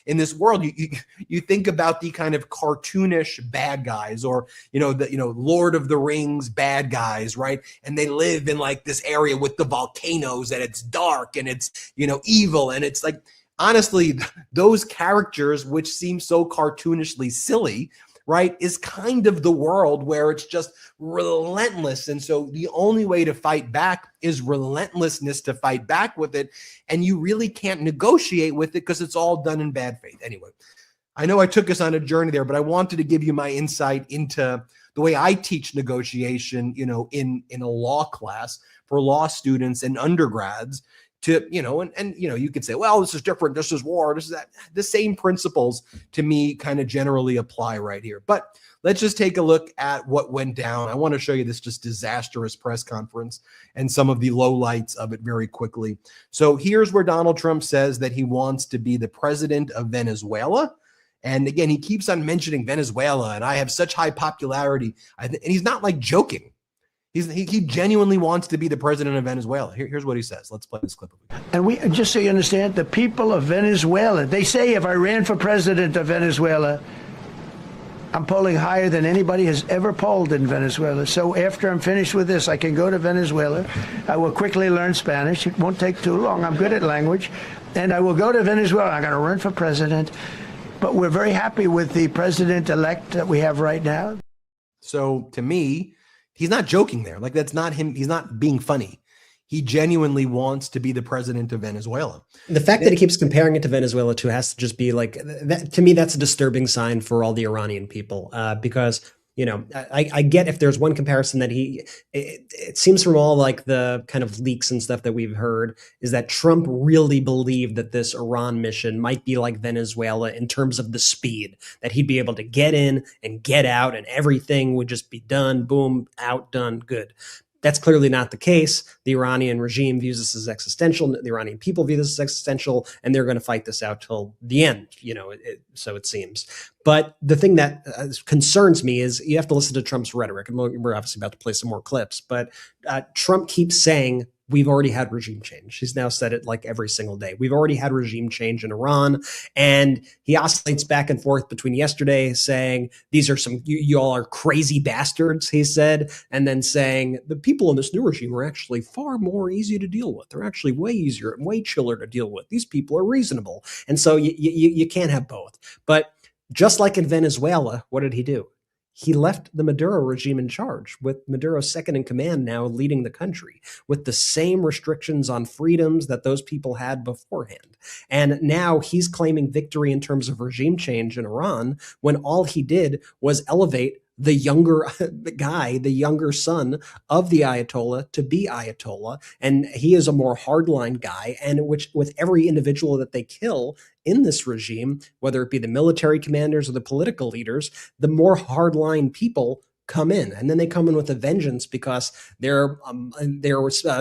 in this world. You think about the kind of cartoonish bad guys, or, Lord of the Rings bad guys, right? And they live in like this area with the volcanoes, and it's dark and it's, evil. And it's like, honestly, those characters, which seem so cartoonishly silly, right, is kind of the world where it's just relentless. And so the only way to fight back is relentlessness to fight back with it. And you really can't negotiate with it because it's all done in bad faith. Anyway, I know I took us on a journey there, but I wanted to give you my insight into the way I teach negotiation, in a law class for law students and undergrads. To, you could say, well, this is different. This is war. This is that. The same principles to me kind of generally apply right here. But let's just take a look at what went down. I want to show you this just disastrous press conference and some of the lowlights of it very quickly. So here's where Donald Trump says that he wants to be the president of Venezuela. And again, he keeps on mentioning Venezuela, and I have such high popularity. And he's not like joking. He genuinely wants to be the president of Venezuela. Here's what he says. Let's play this clip. And we, just so you understand, the people of Venezuela, they say if I ran for president of Venezuela, I'm polling higher than anybody has ever polled in Venezuela. So after I'm finished with this, I can go to Venezuela. I will quickly learn Spanish. It won't take too long. I'm good at language. And I will go to Venezuela. I'm going to run for president. But we're very happy with the president-elect that we have right now. So to me, he's not joking there. Like, that's not him. He's not being funny. He genuinely wants to be the president of Venezuela. The fact that he keeps comparing it to Venezuela too has to just be like, that, to me, that's a disturbing sign for all the Iranian people, because, I get if there's one comparison that it seems from all like the kind of leaks and stuff that we've heard is that Trump really believed that this Iran mission might be like Venezuela in terms of the speed, that he'd be able to get in and get out and everything would just be done, boom, out, done, good. That's clearly not the case. The Iranian regime views this as existential. The Iranian people view this as existential, and they're going to fight this out till the end, so it seems. But the thing that concerns me is you have to listen to Trump's rhetoric. And we're obviously about to play some more clips, but Trump keeps saying, we've already had regime change. He's now said it like every single day. We've already had regime change in Iran. And he oscillates back and forth between yesterday saying, these are you all are crazy bastards, he said. And then saying, the people in this new regime are actually far more easy to deal with. They're actually way easier and way chiller to deal with. These people are reasonable. And so you can't have both. But just like in Venezuela, what did he do? He left the Maduro regime in charge, with Maduro's second in command now leading the country, with the same restrictions on freedoms that those people had beforehand. And now he's claiming victory in terms of regime change in Iran, when all he did was elevate the younger guy, the younger son of the Ayatollah to be Ayatollah. And he is a more hardline guy, and which with every individual that they kill in this regime, whether it be the military commanders or the political leaders, the more hardline people come in, and then they come in with a vengeance because their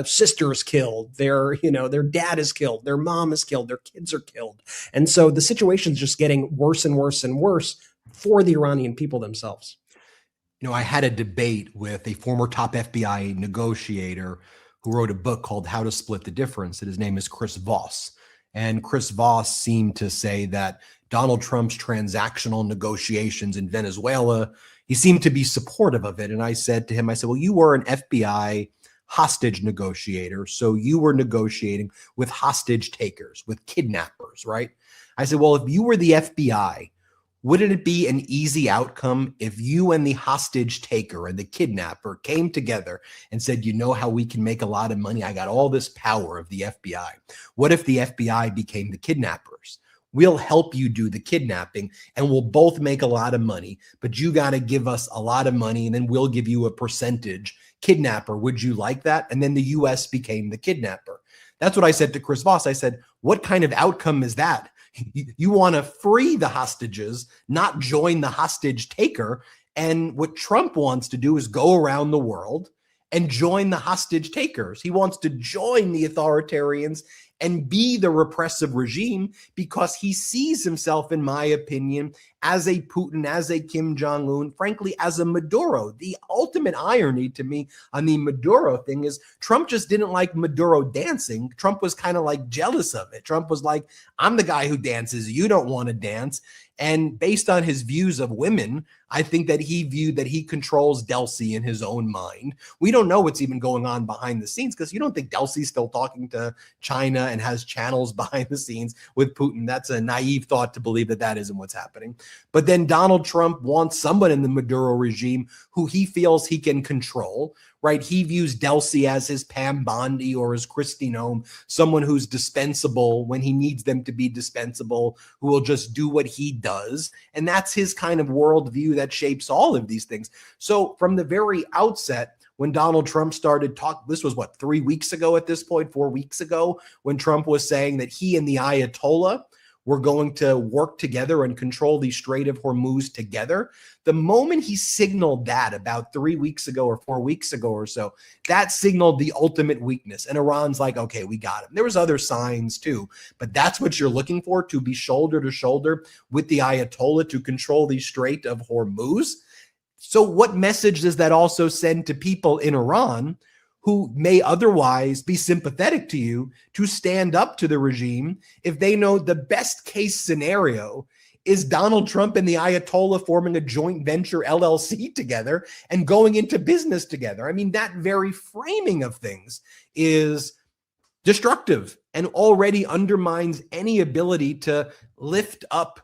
sister's killed, their dad is killed, their mom is killed, their kids are killed, and so the situation's just getting worse and worse and worse for the Iranian people themselves. I had a debate with a former top FBI negotiator who wrote a book called How to Split the Difference, and his name is Chris Voss. And Chris Voss seemed to say that Donald Trump's transactional negotiations in Venezuela, he seemed to be supportive of it. And I said to him, well, you were an FBI hostage negotiator, so you were negotiating with hostage takers, with kidnappers, right? I said, well, if you were the FBI, wouldn't it be an easy outcome if you and the hostage taker and the kidnapper came together and said, you know how we can make a lot of money? I got all this power of the FBI. What if the FBI became the kidnappers? We'll help you do the kidnapping and we'll both make a lot of money, but you got to give us a lot of money and then we'll give you a percentage. Kidnapper, would you like that? And then the US became the kidnapper. That's what I said to Chris Voss. I said, what kind of outcome is that? You want to free the hostages, not join the hostage taker. And what Trump wants to do is go around the world and join the hostage takers. He wants to join the authoritarians and be the repressive regime because he sees himself, in my opinion, as a Putin, as a Kim Jong-un, frankly, as a Maduro. The ultimate irony to me on the Maduro thing is Trump just didn't like Maduro dancing. Trump was kind of like jealous of it. Trump was like, I'm the guy who dances. You don't want to dance. And based on his views of women, I think that he viewed that he controls Delcy in his own mind. We don't know what's even going on behind the scenes because you don't think Delcy's still talking to China and has channels behind the scenes with Putin. That's a naive thought to believe that that isn't what's happening. But then Donald Trump wants someone in the Maduro regime who he feels he can control, right? He views Delcy as his Pam Bondi or his Kristi Noem, someone who's dispensable when he needs them to be dispensable, who will just do what he does. And that's his kind of worldview that shapes all of these things. So from the very outset, when Donald Trump started talking, this was 3 weeks ago at this point, 4 weeks ago, when Trump was saying that he and the Ayatollah were going to work together and control the Strait of Hormuz together. The moment he signaled that about 3 weeks ago or 4 weeks ago or so, that signaled the ultimate weakness. And Iran's like, okay, we got him. There was other signs too, but that's what you're looking for, to be shoulder to shoulder with the Ayatollah to control the Strait of Hormuz. So what message does that also send to people in Iran who may otherwise be sympathetic to you to stand up to the regime if they know the best case scenario is Donald Trump and the Ayatollah forming a joint venture LLC together and going into business together? I mean, that very framing of things is destructive and already undermines any ability to lift up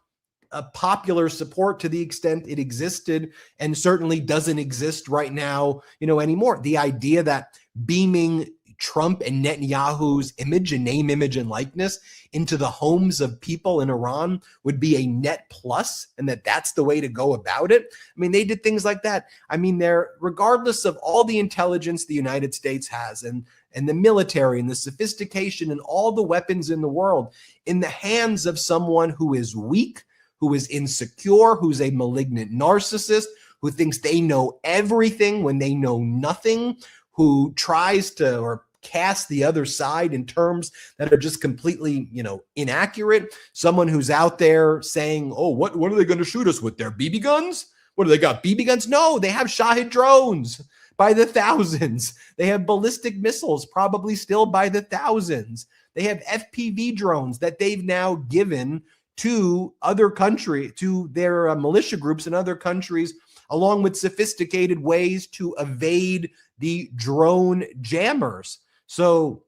a popular support to the extent it existed and certainly doesn't exist right now, anymore. The idea that beaming Trump and Netanyahu's image and name, image, and likeness into the homes of people in Iran would be a net plus, and that's the way to go about it. I mean, they did things like that. I mean, they're, regardless of all the intelligence the United States has and the military and the sophistication and all the weapons in the world, in the hands of someone who is weak, who is insecure, who's a malignant narcissist, who thinks they know everything when they know nothing, who tries to or cast the other side in terms that are just completely, inaccurate. Someone who's out there saying, oh, what are they going to shoot us with? Their BB guns? What do they got? BB guns? No, they have Shahid drones by the thousands. They have ballistic missiles, probably still by the thousands. They have FPV drones that they've now given to other countries, to their militia groups in other countries, along with sophisticated ways to evade the drone jammers. So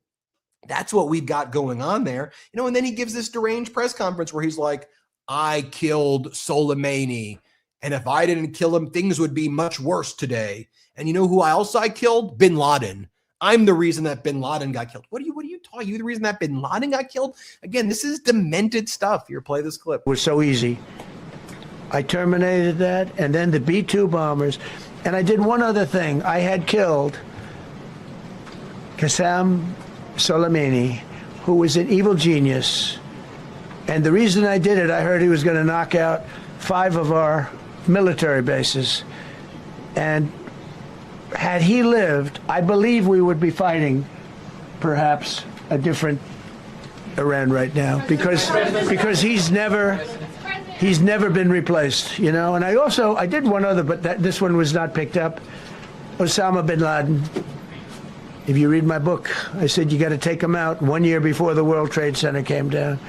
that's what we've got going on there. And then he gives this deranged press conference where he's like, I killed Soleimani, and if I didn't kill him, things would be much worse today. And you know who I killed? Bin Laden. I'm the reason that bin Laden got killed. What are you talking? You the reason that bin Laden got killed? Again, this is demented stuff. Here, play this clip. It was so easy. I terminated that, and then the B-2 bombers. And I did one other thing. I had killed Qasem Soleimani, who was an evil genius. And the reason I did it, I heard he was going to knock out 5 of our military bases. And had he lived, I believe we would be fighting perhaps a different Iran right now, because he's never been replaced, you know. And I did one other, but this one was not picked up. Osama bin Laden. If you read my book, I said you got to take him out 1 year before the World Trade Center came down.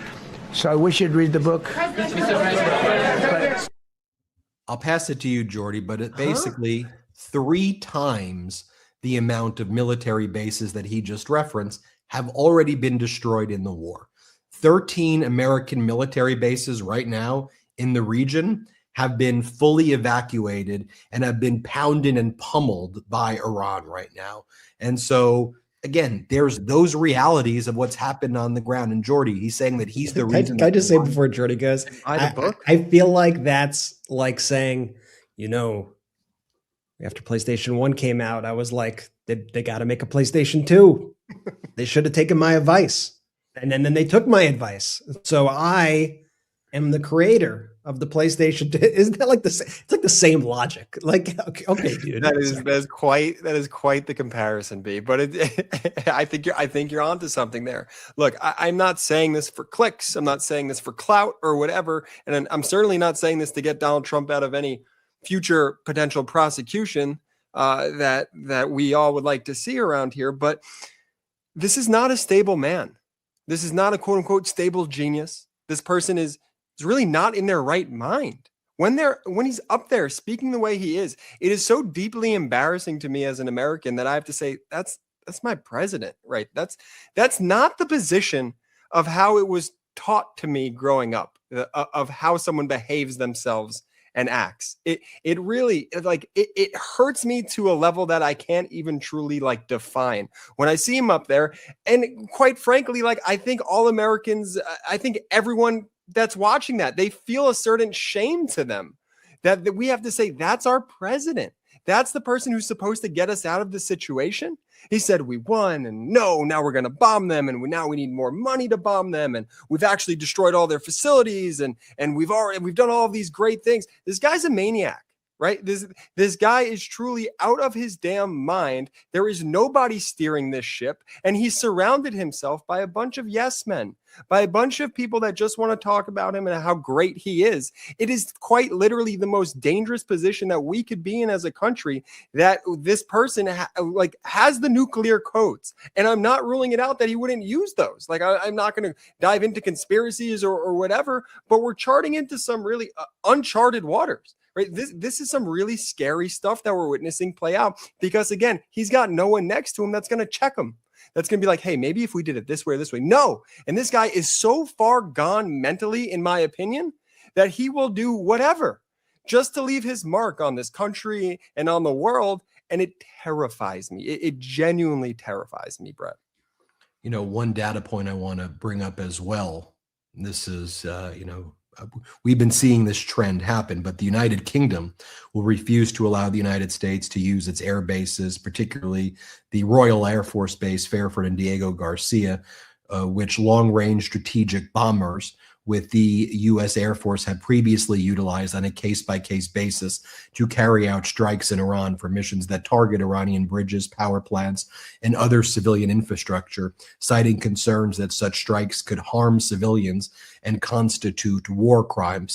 So I wish you'd read the book. But I'll pass it to you, Jordy, but it basically 3 times the amount of military bases that he just referenced have already been destroyed in the war. 13 American military bases right now in the region have been fully evacuated and have been pounded and pummeled by Iran right now. And so, again, there's those realities of what's happened on the ground. And Jordy, he's saying that he's the reason. Can I just say before Jordy goes, I feel like that's like saying, you know, after PlayStation 1 came out, I was like, they got to make a PlayStation 2. They should have taken my advice. And then they took my advice. So I am the creator of the PlayStation 2. Isn't that like it's like the same logic? Like, okay, dude. that is quite the comparison, B. But I think you're onto something there. Look, I'm not saying this for clicks. I'm not saying this for clout or whatever. And I'm certainly not saying this to get Donald Trump out of any future potential prosecution that we all would like to see around here. But this is not a stable man. This is not a quote unquote stable genius. This person is really not in their right mind. When he's up there speaking the way he is, it is so deeply embarrassing to me as an American that I have to say, that's my president, right? That's not the position of how it was taught to me growing up, of how someone behaves themselves and acts. It really it hurts me to a level that I can't even truly define when I see him up there. And quite frankly, I think all Americans, I think everyone that's watching that, they feel a certain shame to them that we have to say, that's our president. That's the person who's supposed to get us out of the situation. He said we won, and now we're going to bomb them, and now we need more money to bomb them, and we've actually destroyed all their facilities, and we've done all of these great things. This guy's a maniac, right? This guy is truly out of his damn mind. There is nobody steering this ship, and he surrounded himself by a bunch of yes men, by a bunch of people that just want to talk about him and how great he is. It is quite literally the most dangerous position that we could be in as a country, that this person has the nuclear codes. And I'm not ruling it out that he wouldn't use those. I'm not going to dive into conspiracies or whatever, but we're charting into some really uncharted waters. Right? This is some really scary stuff that we're witnessing play out, because again, he's got no one next to him that's going to check him. That's going to be like, hey, maybe if we did it this way or this way. No. And this guy is so far gone mentally, in my opinion, that he will do whatever just to leave his mark on this country and on the world. And it terrifies me. It genuinely terrifies me, Brett. You know, one data point I want to bring up as well. This is, we've been seeing this trend happen, but the United Kingdom will refuse to allow the United States to use its air bases, particularly the Royal Air Force Base Fairford and Diego Garcia, which long-range strategic bombers with the U.S. Air Force had previously utilized on a case-by-case basis to carry out strikes in Iran for missions that target Iranian bridges, power plants, and other civilian infrastructure, citing concerns that such strikes could harm civilians and constitute war crimes,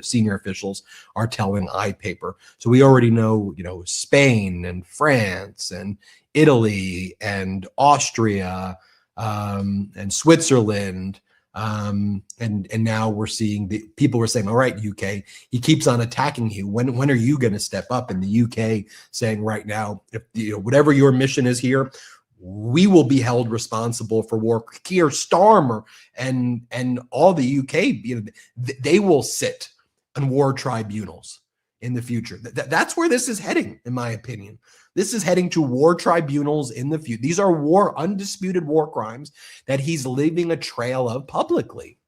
senior officials are telling iPaper. So we already know, Spain and France and Italy and Austria and Switzerland. And now we're seeing the people were saying, all right, UK, he keeps on attacking you. When are you going to step up? And the UK saying right now, if whatever your mission is here, we will be held responsible for war. Keir Starmer and all the UK, they will sit on war tribunals in the future. That's where this is heading, in my opinion. This is heading to war tribunals in the future. These are undisputed war crimes that he's leaving a trail of publicly.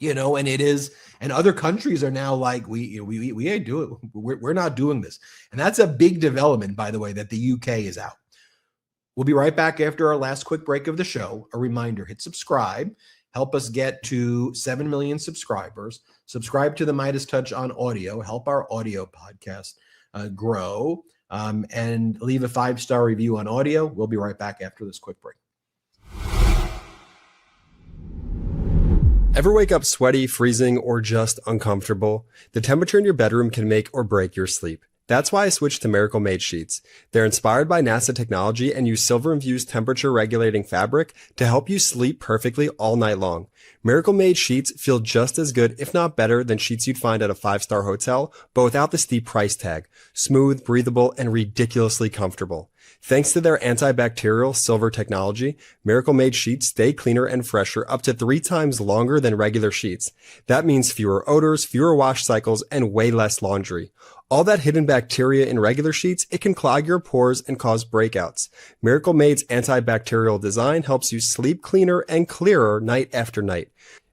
And it is, and other countries are now like, we ain't doing it. We're not doing this. And that's a big development, by the way, that the UK is out. We'll be right back after our last quick break of the show. A reminder, hit subscribe. Help us get to 7 million subscribers. Subscribe to the MeidasTouch on audio. Help our audio podcast grow. And leave a 5-star review on audio. We'll be right back after this quick break. Ever wake up sweaty, freezing, or just uncomfortable? The temperature in your bedroom can make or break your sleep. That's why I switched to Miracle Made sheets. They're inspired by NASA technology and use silver-infused temperature-regulating fabric to help you sleep perfectly all night long. Miracle Made sheets feel just as good, if not better, than sheets you'd find at a 5-star hotel, but without the steep price tag. Smooth, breathable, and ridiculously comfortable. Thanks to their antibacterial silver technology, Miracle Made sheets stay cleaner and fresher up to 3 times longer than regular sheets. That means fewer odors, fewer wash cycles, and way less laundry. All that hidden bacteria in regular sheets, it can clog your pores and cause breakouts. Miracle Made's antibacterial design helps you sleep cleaner and clearer night after night.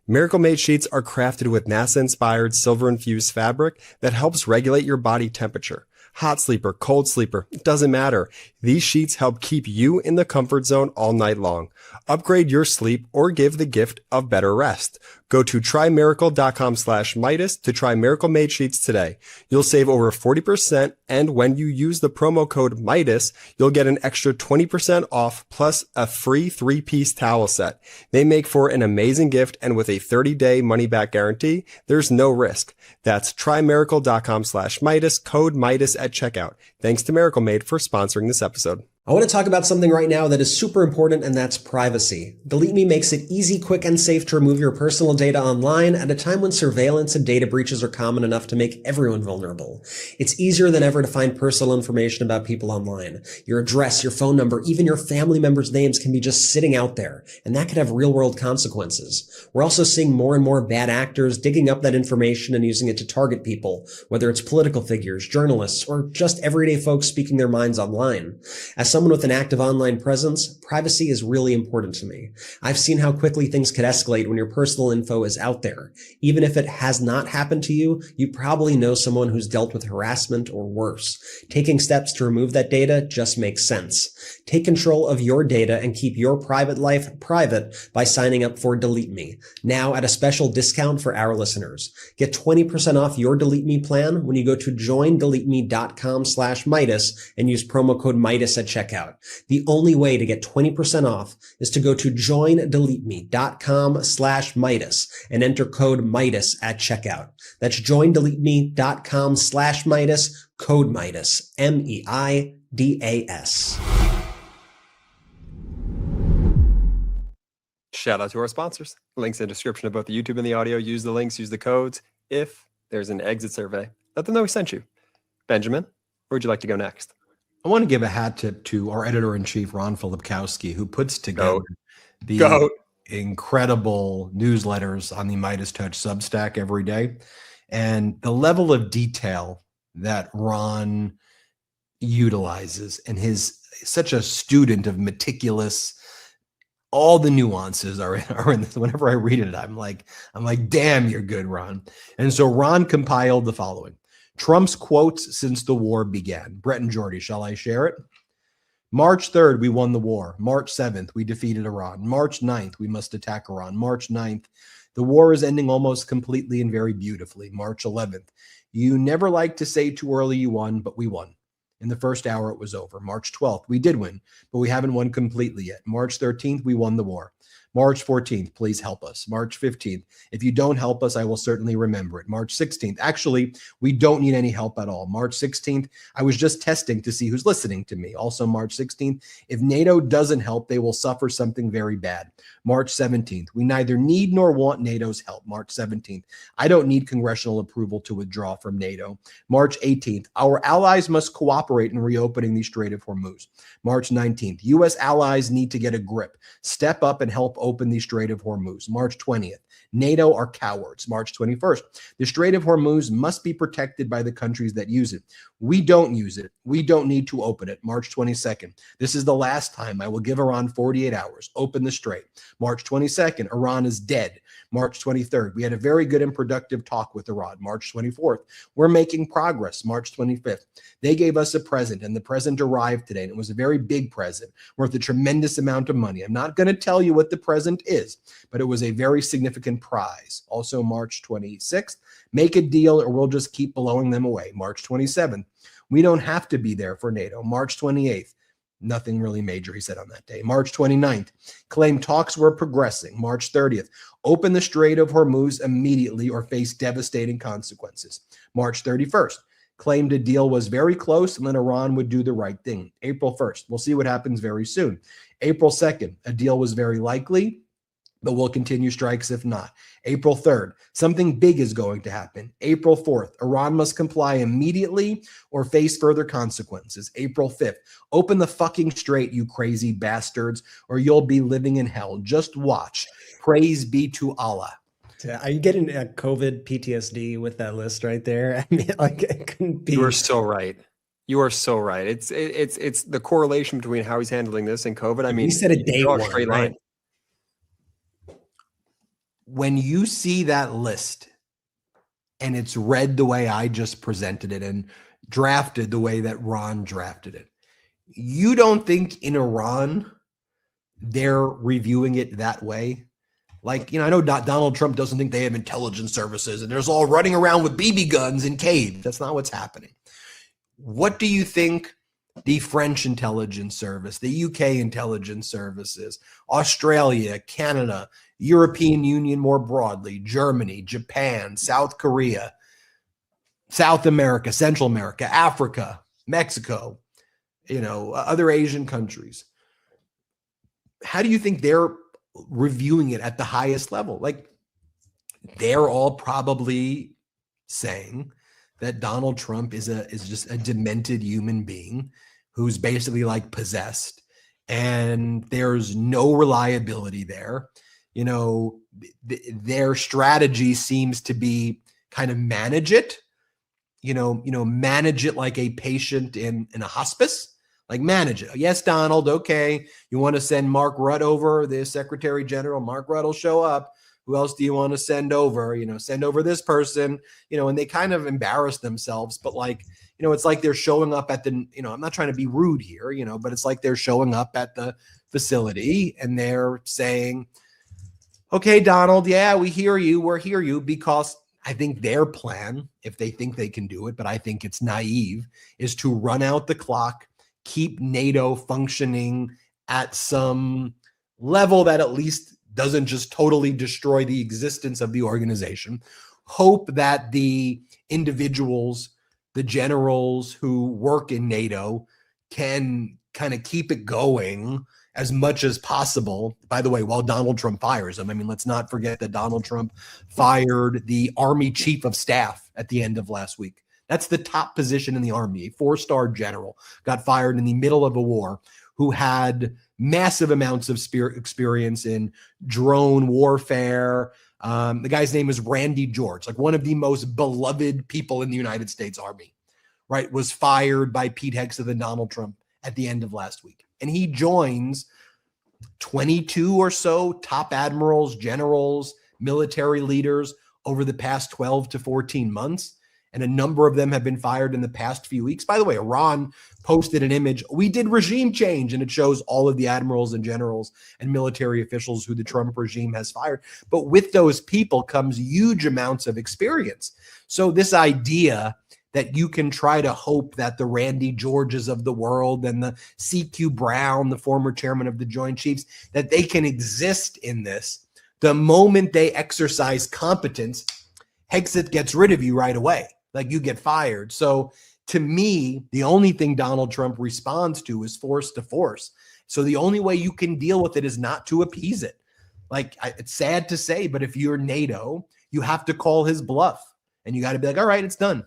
Miracle Made sheets are crafted with NASA-inspired silver-infused fabric that helps regulate your body temperature. Hot sleeper, cold sleeper, it doesn't matter. These sheets help keep you in the comfort zone all night long. Upgrade your sleep or give the gift of better rest. Go to trymiracle.com/Meidas to try Miracle Made sheets today. You'll save over 40%, and when you use the promo code Meidas, you'll get an extra 20% off plus a free 3-piece towel set. They make for an amazing gift, and with a 30-day money-back guarantee, there's no risk. That's trymiracle.com/Meidas, code Meidas at checkout. Thanks to Miracle Made for sponsoring this episode. I want to talk about something right now that is super important, and that's privacy. Delete Me makes it easy, quick, and safe to remove your personal data online at a time when surveillance and data breaches are common enough to make everyone vulnerable. It's easier than ever to find personal information about people online. Your address, your phone number, even your family members' names can be just sitting out there, and that could have real-world consequences. We're also seeing more and more bad actors digging up that information and using it to target people, whether it's political figures, journalists, or just everyday folks speaking their minds online. As someone with an active online presence, privacy is really important to me. I've seen how quickly things could escalate when your personal info is out there. Even if it has not happened to you, you probably know someone who's dealt with harassment or worse. Taking steps to remove that data just makes sense. Take control of your data and keep your private life private by signing up for Delete Me, now at a special discount for our listeners. Get 20% off your Delete Me plan when you go to joindeleteme.com/Meidas and use promo code Meidas at checkout. The only way to get 20% off is to go to joindeleteme.com/Meidas and enter code Meidas at checkout. That's joindeleteme.com/Meidas, code Meidas, MEIDAS. Shout out to our sponsors. Links in the description of both the YouTube and the audio. Use the links, use the codes. If there's an exit survey, let them know we sent you. Benjamin, where would you like to go next? I want to give a hat tip to our editor-in-chief, Ron Filipkowski, who puts together the incredible newsletters on the MeidasTouch Substack every day. And the level of detail that Ron utilizes, and his such a student of meticulous, all the nuances are in this. Whenever I read it, I'm like, damn, you're good, Ron. And so Ron compiled the following. Trump's quotes since the war began. Brett and Jordy, shall I share it? March 3rd, we won the war. March 7th, we defeated Iran. March 9th, we must attack Iran. March 9th, the war is ending almost completely and very beautifully. March 11th, you never like to say too early you won, but we won. In the first hour, it was over. March 12th, we did win, but we haven't won completely yet. March 13th, we won the war. March 14th, please help us. March 15th, if you don't help us, I will certainly remember it. March 16th, actually, we don't need any help at all. March 16th, I was just testing to see who's listening to me. Also, March 16th, if NATO doesn't help, they will suffer something very bad. March 17th, we neither need nor want NATO's help. March 17th, I don't need congressional approval to withdraw from NATO. March 18th, our allies must cooperate in reopening the Strait of Hormuz. March 19th, U.S. allies need to get a grip, step up and help open the Strait of Hormuz. March 20th, NATO are cowards. March 21st, the Strait of Hormuz must be protected by the countries that use it. We don't use it. We don't need to open it. March 22nd, this is the last time I will give Iran 48 hours. Open the strait. March 22nd, Iran is dead. March 23rd, we had a very good and productive talk with Iran. March 24th, we're making progress. March 25th, they gave us a present, and the present arrived today, and it was a very big present worth a tremendous amount of money. I'm not going to tell you what the present is, but it was a very significant prize. Also, March 26th, make a deal or we'll just keep blowing them away. March 27th, We don't have to be there for NATO. March 28th, nothing really major, he said on that day. March 29th, claimed talks were progressing. March 30th, open the Strait of Hormuz immediately or face devastating consequences. March 31st, claimed a deal was very close and then Iran would do the right thing. April 1st, we'll see what happens very soon. April 2nd, a deal was very likely, but we'll continue strikes if not. April 3rd, something big is going to happen. April 4th, Iran must comply immediately or face further consequences. April 5th, open the fucking strait, you crazy bastards, or you'll be living in hell. Just watch. Praise be to Allah. Are you getting COVID PTSD with that list right there? I mean, like, it couldn't be. You are so right. You are so right. It's the correlation between how he's handling this and COVID. I mean, he said a day draw one, straight right? line. When you see that list and it's read the way I just presented it and drafted the way that Ron drafted it, you don't think in Iran they're reviewing it that way? Like, I know Donald Trump doesn't think they have intelligence services and there's all running around with BB guns in caves. That's not what's happening. What do you think the French intelligence service, the UK intelligence services, Australia, Canada, European Union more broadly, Germany, Japan, South Korea, South America, Central America, Africa, Mexico, other Asian countries, how do you think they're reviewing it at the highest level? Like, they're all probably saying that Donald Trump is just a demented human being who's basically like possessed, and there's no reliability there. Their strategy seems to be kind of manage it, manage it like a patient in a hospice. Like, manage it. Yes, Donald. Okay. You want to send Mark Rutte over, the Secretary General? Mark Rutte will show up. Who else do you want to send over? Send over this person, and they kind of embarrass themselves. But it's like they're showing up at the, I'm not trying to be rude here, but it's like they're showing up at the facility and they're saying, okay, Donald, yeah, we hear you. We're hear you, because I think their plan, if they think they can do it, but I think it's naive, is to run out the clock, keep NATO functioning at some level that at least doesn't just totally destroy the existence of the organization. Hope that the individuals, the generals who work in NATO, can kind of keep it going as much as possible. By the way, while Donald Trump fires them. I mean, let's not forget that Donald Trump fired the Army Chief of Staff at the end of last week. That's the top position in the Army. A 4-star general got fired in the middle of a war, who had massive amounts of experience in drone warfare. The guy's name is Randy George, like one of the most beloved people in the United States Army, right? Was fired by Pete Hegseth and Donald Trump at the end of last week. And he joins 22 or so top admirals, generals, military leaders over the past 12 to 14 months. And a number of them have been fired in the past few weeks. By the way, Iran posted an image. We did regime change, and it shows all of the admirals and generals and military officials who the Trump regime has fired. But with those people comes huge amounts of experience. So this idea that you can try to hope that the Randy Georges of the world and the C.Q. Brown, the former chairman of the Joint Chiefs, that they can exist in this, the moment they exercise competence, Hegseth gets rid of you right away. Like, you get fired. So to me, the only thing Donald Trump responds to is force to force. So the only way you can deal with it is not to appease it. Like, it's sad to say, but if you're NATO, you have to call his bluff, and you got to be like, all right, it's done.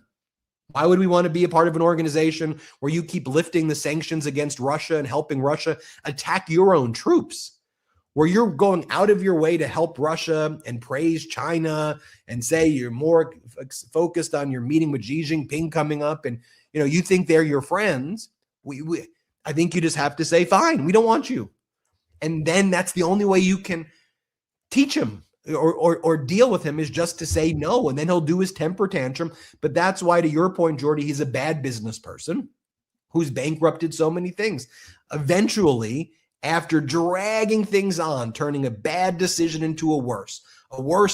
Why would we want to be a part of an organization where you keep lifting the sanctions against Russia and helping Russia attack your own troops? Where you're going out of your way to help Russia and praise China and say you're more focused on your meeting with Xi Jinping coming up, and you think they're your friends. I think you just have to say, fine, we don't want you. And then that's the only way you can teach him or deal with him, is just to say no, and then he'll do his temper tantrum. But that's why, to your point, Jordy, he's a bad business person who's bankrupted so many things. Eventually, after dragging things on, turning a bad decision into a worse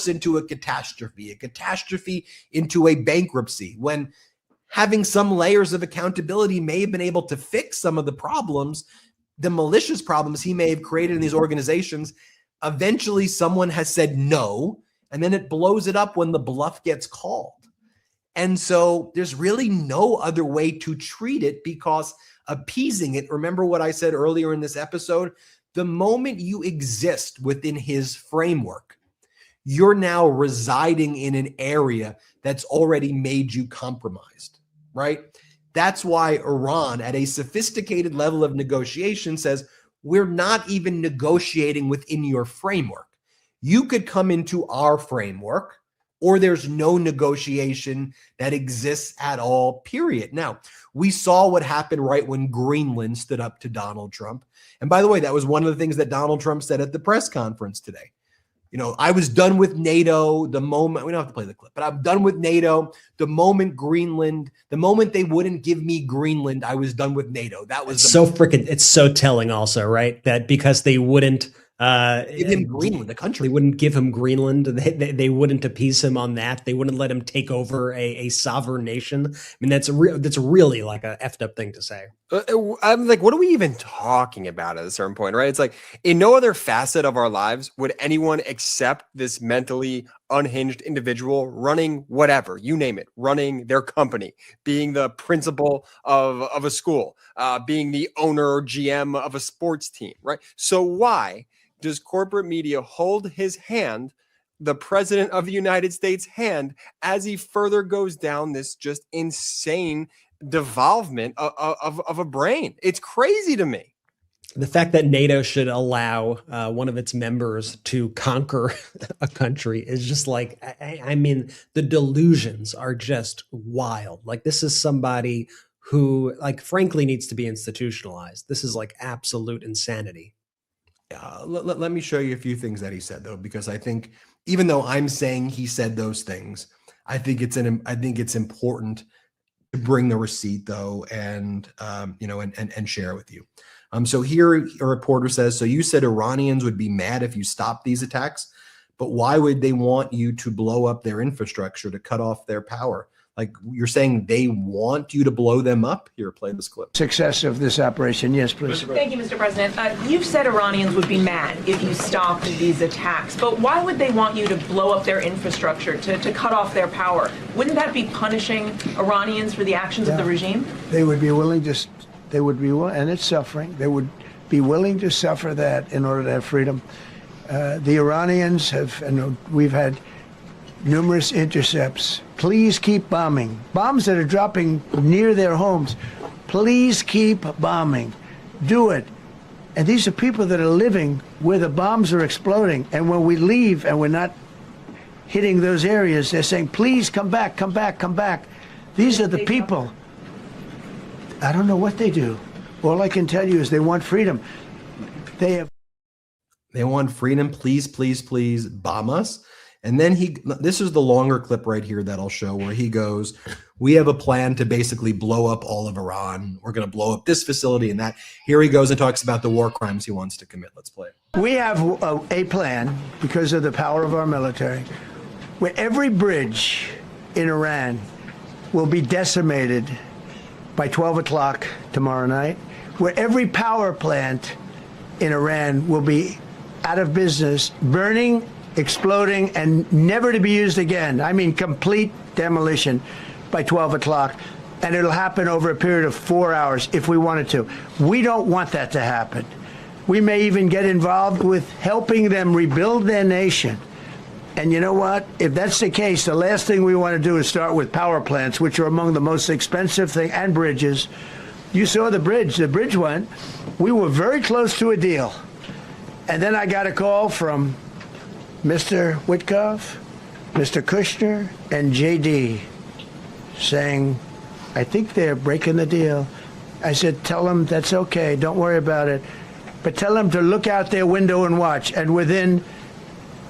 into a catastrophe into a bankruptcy. When having some layers of accountability may have been able to fix some of the problems, the malicious problems he may have created in these organizations. Eventually, someone has said no, and then it blows it up when the bluff gets called. And so there's really no other way to treat it, because appeasing it, remember what I said earlier in this episode, the moment you exist within his framework, you're now residing in an area that's already made you compromised, right? That's why Iran, at a sophisticated level of negotiation, says, we're not even negotiating within your framework. You could come into our framework, or there's no negotiation that exists at all, period. Now, we saw what happened right when Greenland stood up to Donald Trump. And by the way, that was one of the things that Donald Trump said at the press conference today. You know, I was done with NATO the moment, we don't have to play the clip, but I'm done with NATO. The moment they wouldn't give me Greenland, I was done with NATO. That was it's so telling also, right? That because they wouldn't give him Greenland, the country. They wouldn't give him Greenland. They wouldn't appease him on that. They wouldn't let him take over a sovereign nation. I mean, that's really like a effed up thing to say. I'm like, what are we even talking about at a certain point, right? It's like, in no other facet of our lives would anyone accept this mentally unhinged individual running whatever, you name it, running their company, being the principal of a school, being the owner or GM of a sports team, right? So why does corporate media hold his hand, the president of the United States' hand, as he further goes down this just insane devolvement of a brain? It's crazy to me. The fact that NATO should allow one of its members to conquer a country is just like, I mean, the delusions are just wild. Like, this is somebody who, like, frankly needs to be institutionalized. This is like absolute insanity. Let me show you a few things that he said, though, because I think even though I'm saying he said those things, I think it's important to bring the receipt, though, and and share it with you. So here a reporter says, so you said Iranians would be mad if you stopped these attacks, but why would they want you to blow up their infrastructure to cut off their power? Like, you're saying they want you to blow them up? Here, play this clip. Success of this operation. Yes, please. Thank you, Mr. President. You've said Iranians would be mad if you stopped these attacks, but why would they want you to blow up their infrastructure, to cut off their power? Wouldn't that be punishing Iranians for the actions of the regime? They would be willing to, and it's suffering. They would be willing to suffer that in order to have freedom. The Iranians have, and we've had numerous intercepts. Please keep bombing. Bombs that are dropping near their homes. Please keep bombing. Do it. And these are people that are living where the bombs are exploding. And when we leave and we're not hitting those areas, they're saying, please come back, come back, come back. These are the people. I don't know what they do. All I can tell you is they want freedom. They want freedom. Please, please, please bomb us. And then this is the longer clip right here that I'll show, where he goes, we have a plan to basically blow up all of Iran. We're going to blow up this facility and that. Here he goes and talks about the war crimes he wants to commit. Let's play it. We have a plan, because of the power of our military, where every bridge in Iran will be decimated by 12 o'clock tomorrow night, where every power plant in Iran will be out of business, burning, exploding, and never to be used again. I mean, complete demolition by 12 o'clock. And it'll happen over a period of 4 hours if we wanted to. We don't want that to happen. We may even get involved with helping them rebuild their nation. And you know what? If that's the case, the last thing we want to do is start with power plants, which are among the most expensive thing, and bridges. You saw the bridge. The bridge went. We were very close to a deal. And then I got a call from Mr. Witkoff, Mr. Kushner, and JD saying, I think they're breaking the deal. I said, tell them that's okay. Don't worry about it. But tell them to look out their window and watch. And within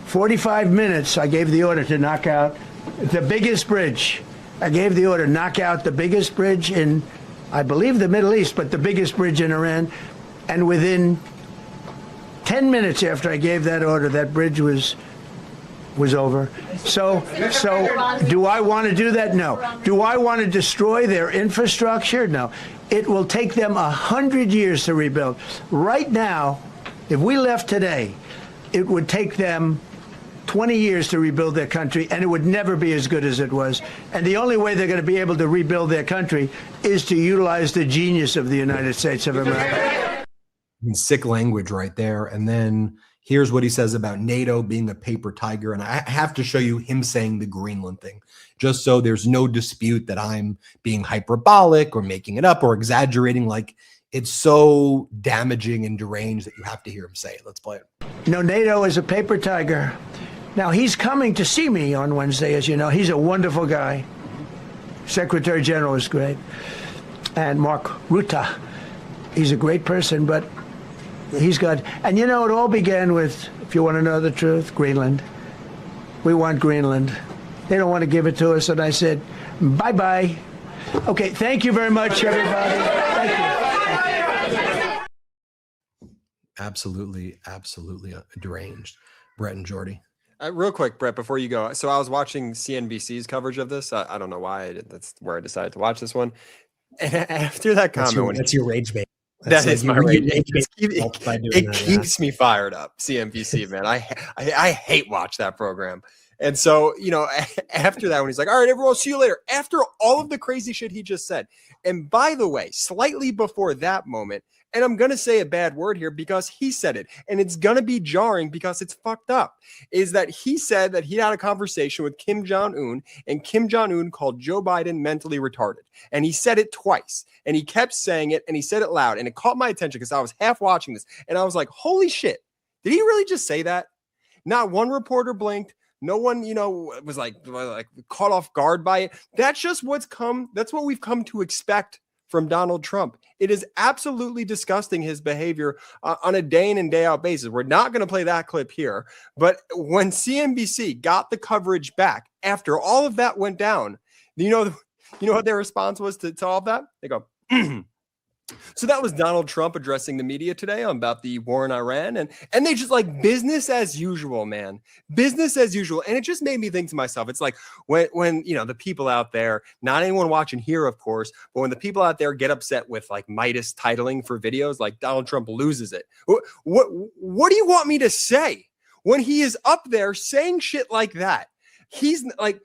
45 minutes, I gave the order to knock out the biggest bridge. I gave the order, knock out the biggest bridge in, I believe, the Middle East, but the biggest bridge in Iran. And within 10 minutes after I gave that order, that bridge was was over. So do I want to do that? No. Do I want to destroy their infrastructure? No. It will take them 100 years to rebuild. Right now, if we left today, it would take them 20 years to rebuild their country, and it would never be as good as it was. And the only way they're going to be able to rebuild their country is to utilize the genius of the United States of America. Sick language right there. And then here's what he says about NATO being a paper tiger. And I have to show you him saying the Greenland thing, just so there's no dispute that I'm being hyperbolic or making it up or exaggerating. Like, it's so damaging and deranged that you have to hear him say it. Let's play it. No, NATO is a paper tiger. Now, he's coming to see me on Wednesday, as you know. He's a wonderful guy. Secretary General is great. And Mark Rutte, he's a great person, but he's got, and you know, it all began with, if you want to know the truth, Greenland. We want Greenland. They don't want to give it to us, and I said, bye-bye. Okay, thank you very much, everybody. Thank you. Absolutely deranged. Brett and Jordy. Real quick, Brett, before you go. So I was watching CNBC's coverage of this. I don't know why. That's where I decided to watch this one. And after that comment, that's your rage bait. That is my rage. It keeps me fired up. CNBC, man. I hate watch that program. And so, you know, after that, when he's like, all right, everyone, see you later. After all of the crazy shit he just said. And by the way, slightly before that moment, and I'm going to say a bad word here because he said it, and it's going to be jarring because it's fucked up, is that he said that he had a conversation with Kim Jong-un, and Kim Jong-un called Joe Biden mentally retarded. And he said it twice, and he kept saying it, and he said it loud, and it caught my attention because I was half watching this, and I was like, holy shit, did he really just say that? Not one reporter blinked. No one, you know, was like caught off guard by it. That's just that's what we've come to expect from Donald Trump. It is absolutely disgusting, his behavior on a day in and day out basis. We're not going to play that clip here, but when CNBC got the coverage back after all of that went down, you know what their response was to all of that? They go, So that was Donald Trump addressing the media today about the war in Iran, and they just like business as usual, man, business as usual. And it just made me think to myself, it's like when you know, the people out there, not anyone watching here, of course, but when the people out there get upset with like Midas titling for videos, like Donald Trump loses it. What do you want me to say when he is up there saying shit like that? He's like,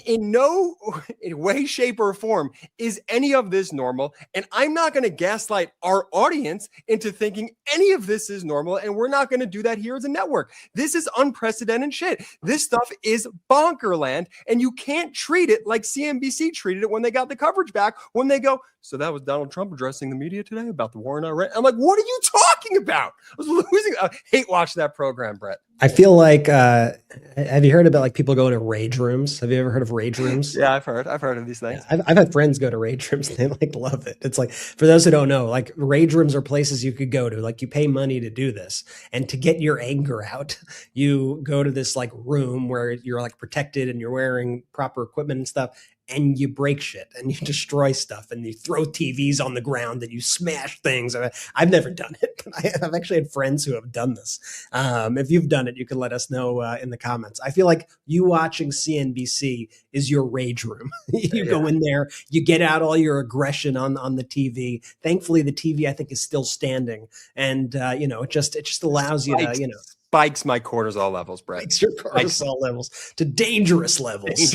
in no way, shape, or form is any of this normal. And I'm not going to gaslight our audience into thinking any of this is normal. And we're not going to do that here as a network. This is unprecedented shit. This stuff is bonkerland. And you can't treat it like CNBC treated it when they got the coverage back, when they go, so that was Donald Trump addressing the media today about the war in Iran. I'm like, what are you talking about? I was losing. I hate watching that program, Brett. I feel like, have you heard about like people going to rage rooms? Have you ever heard of rage rooms? Yeah, I've heard of these things. I've had friends go to rage rooms and they like love it. It's like, for those who don't know, like rage rooms are places you could go to, like you pay money to do this, and to get your anger out, you go to this like room where you're like protected and you're wearing proper equipment and stuff. And you break shit and you destroy stuff and you throw TVs on the ground and you smash things. I've never done it, but I've actually had friends who have done this. If you've done it, you can let us know in the comments. I feel like you watching CNBC is your rage room. You go in there, you get out all your aggression on the TV. Thankfully, the TV, I think, is still standing. And, you know, it just allows you to, you know, spikes my cortisol levels, Brett. Spikes your cortisol levels to dangerous levels.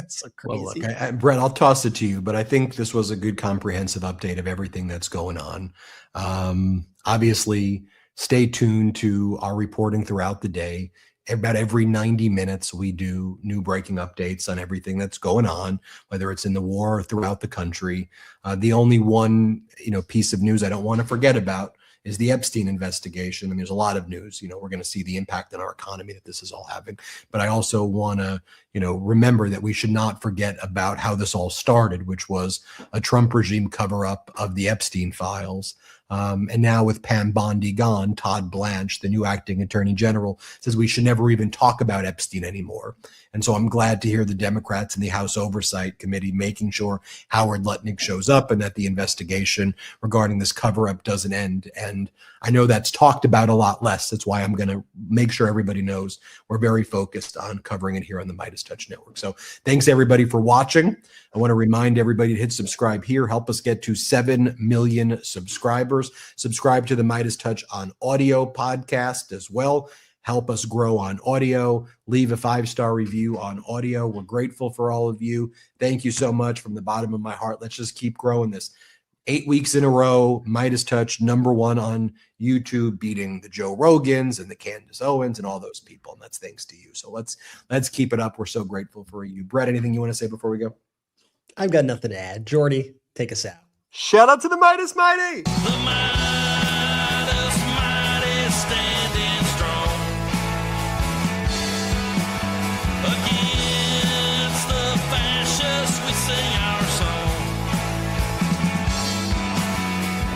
It's so crazy. Well, look, Brett, I'll toss it to you, but I think this was a good comprehensive update of everything that's going on. Obviously, stay tuned to our reporting throughout the day. About every 90 minutes, we do new breaking updates on everything that's going on, whether it's in the war or throughout the country. The only one, piece of news I don't want to forget about is the Epstein investigation. I mean, there's a lot of news. We're going to see the impact on our economy that this is all having. But I also want to, remember that we should not forget about how this all started, which was a Trump regime cover-up of the Epstein files. And now with Pam Bondi gone, Todd Blanche, the new acting attorney general, says we should never even talk about Epstein anymore. And so I'm glad to hear the Democrats in the House Oversight Committee making sure Howard Lutnick shows up and that the investigation regarding this cover-up doesn't end. And I know that's talked about a lot less. That's why I'm going to make sure everybody knows we're very focused on covering it here on the MeidasTouch Network. So thanks, everybody, for watching. I want to remind everybody to hit subscribe here. Help us get to 7 million subscribers. Subscribe to the MeidasTouch on audio podcast as well. Help us grow on audio. Leave a 5-star review on audio. We're grateful for all of you. Thank you so much from the bottom of my heart. Let's just keep growing this. 8 weeks in a row, MeidasTouch #1 on YouTube, beating the Joe Rogans and the Candace Owens and all those people. And that's thanks to you. So let's keep it up. We're so grateful for you. Brett, anything you want to say before we go? I've got nothing to add. Jordy, take us out. Shout out to the Meidas Mighty. The Meidas Mighty standing strong against the fascists. We sing our song.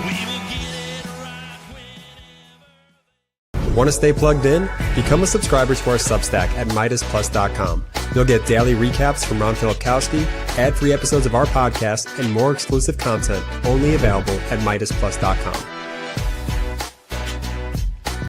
We will get it right whenever. Want to stay plugged in? Become a subscriber to our Substack at MeidasPlus.com. You'll get daily recaps from Ron Filipkowski, ad-free episodes of our podcast, and more exclusive content only available at MeidasPlus.com.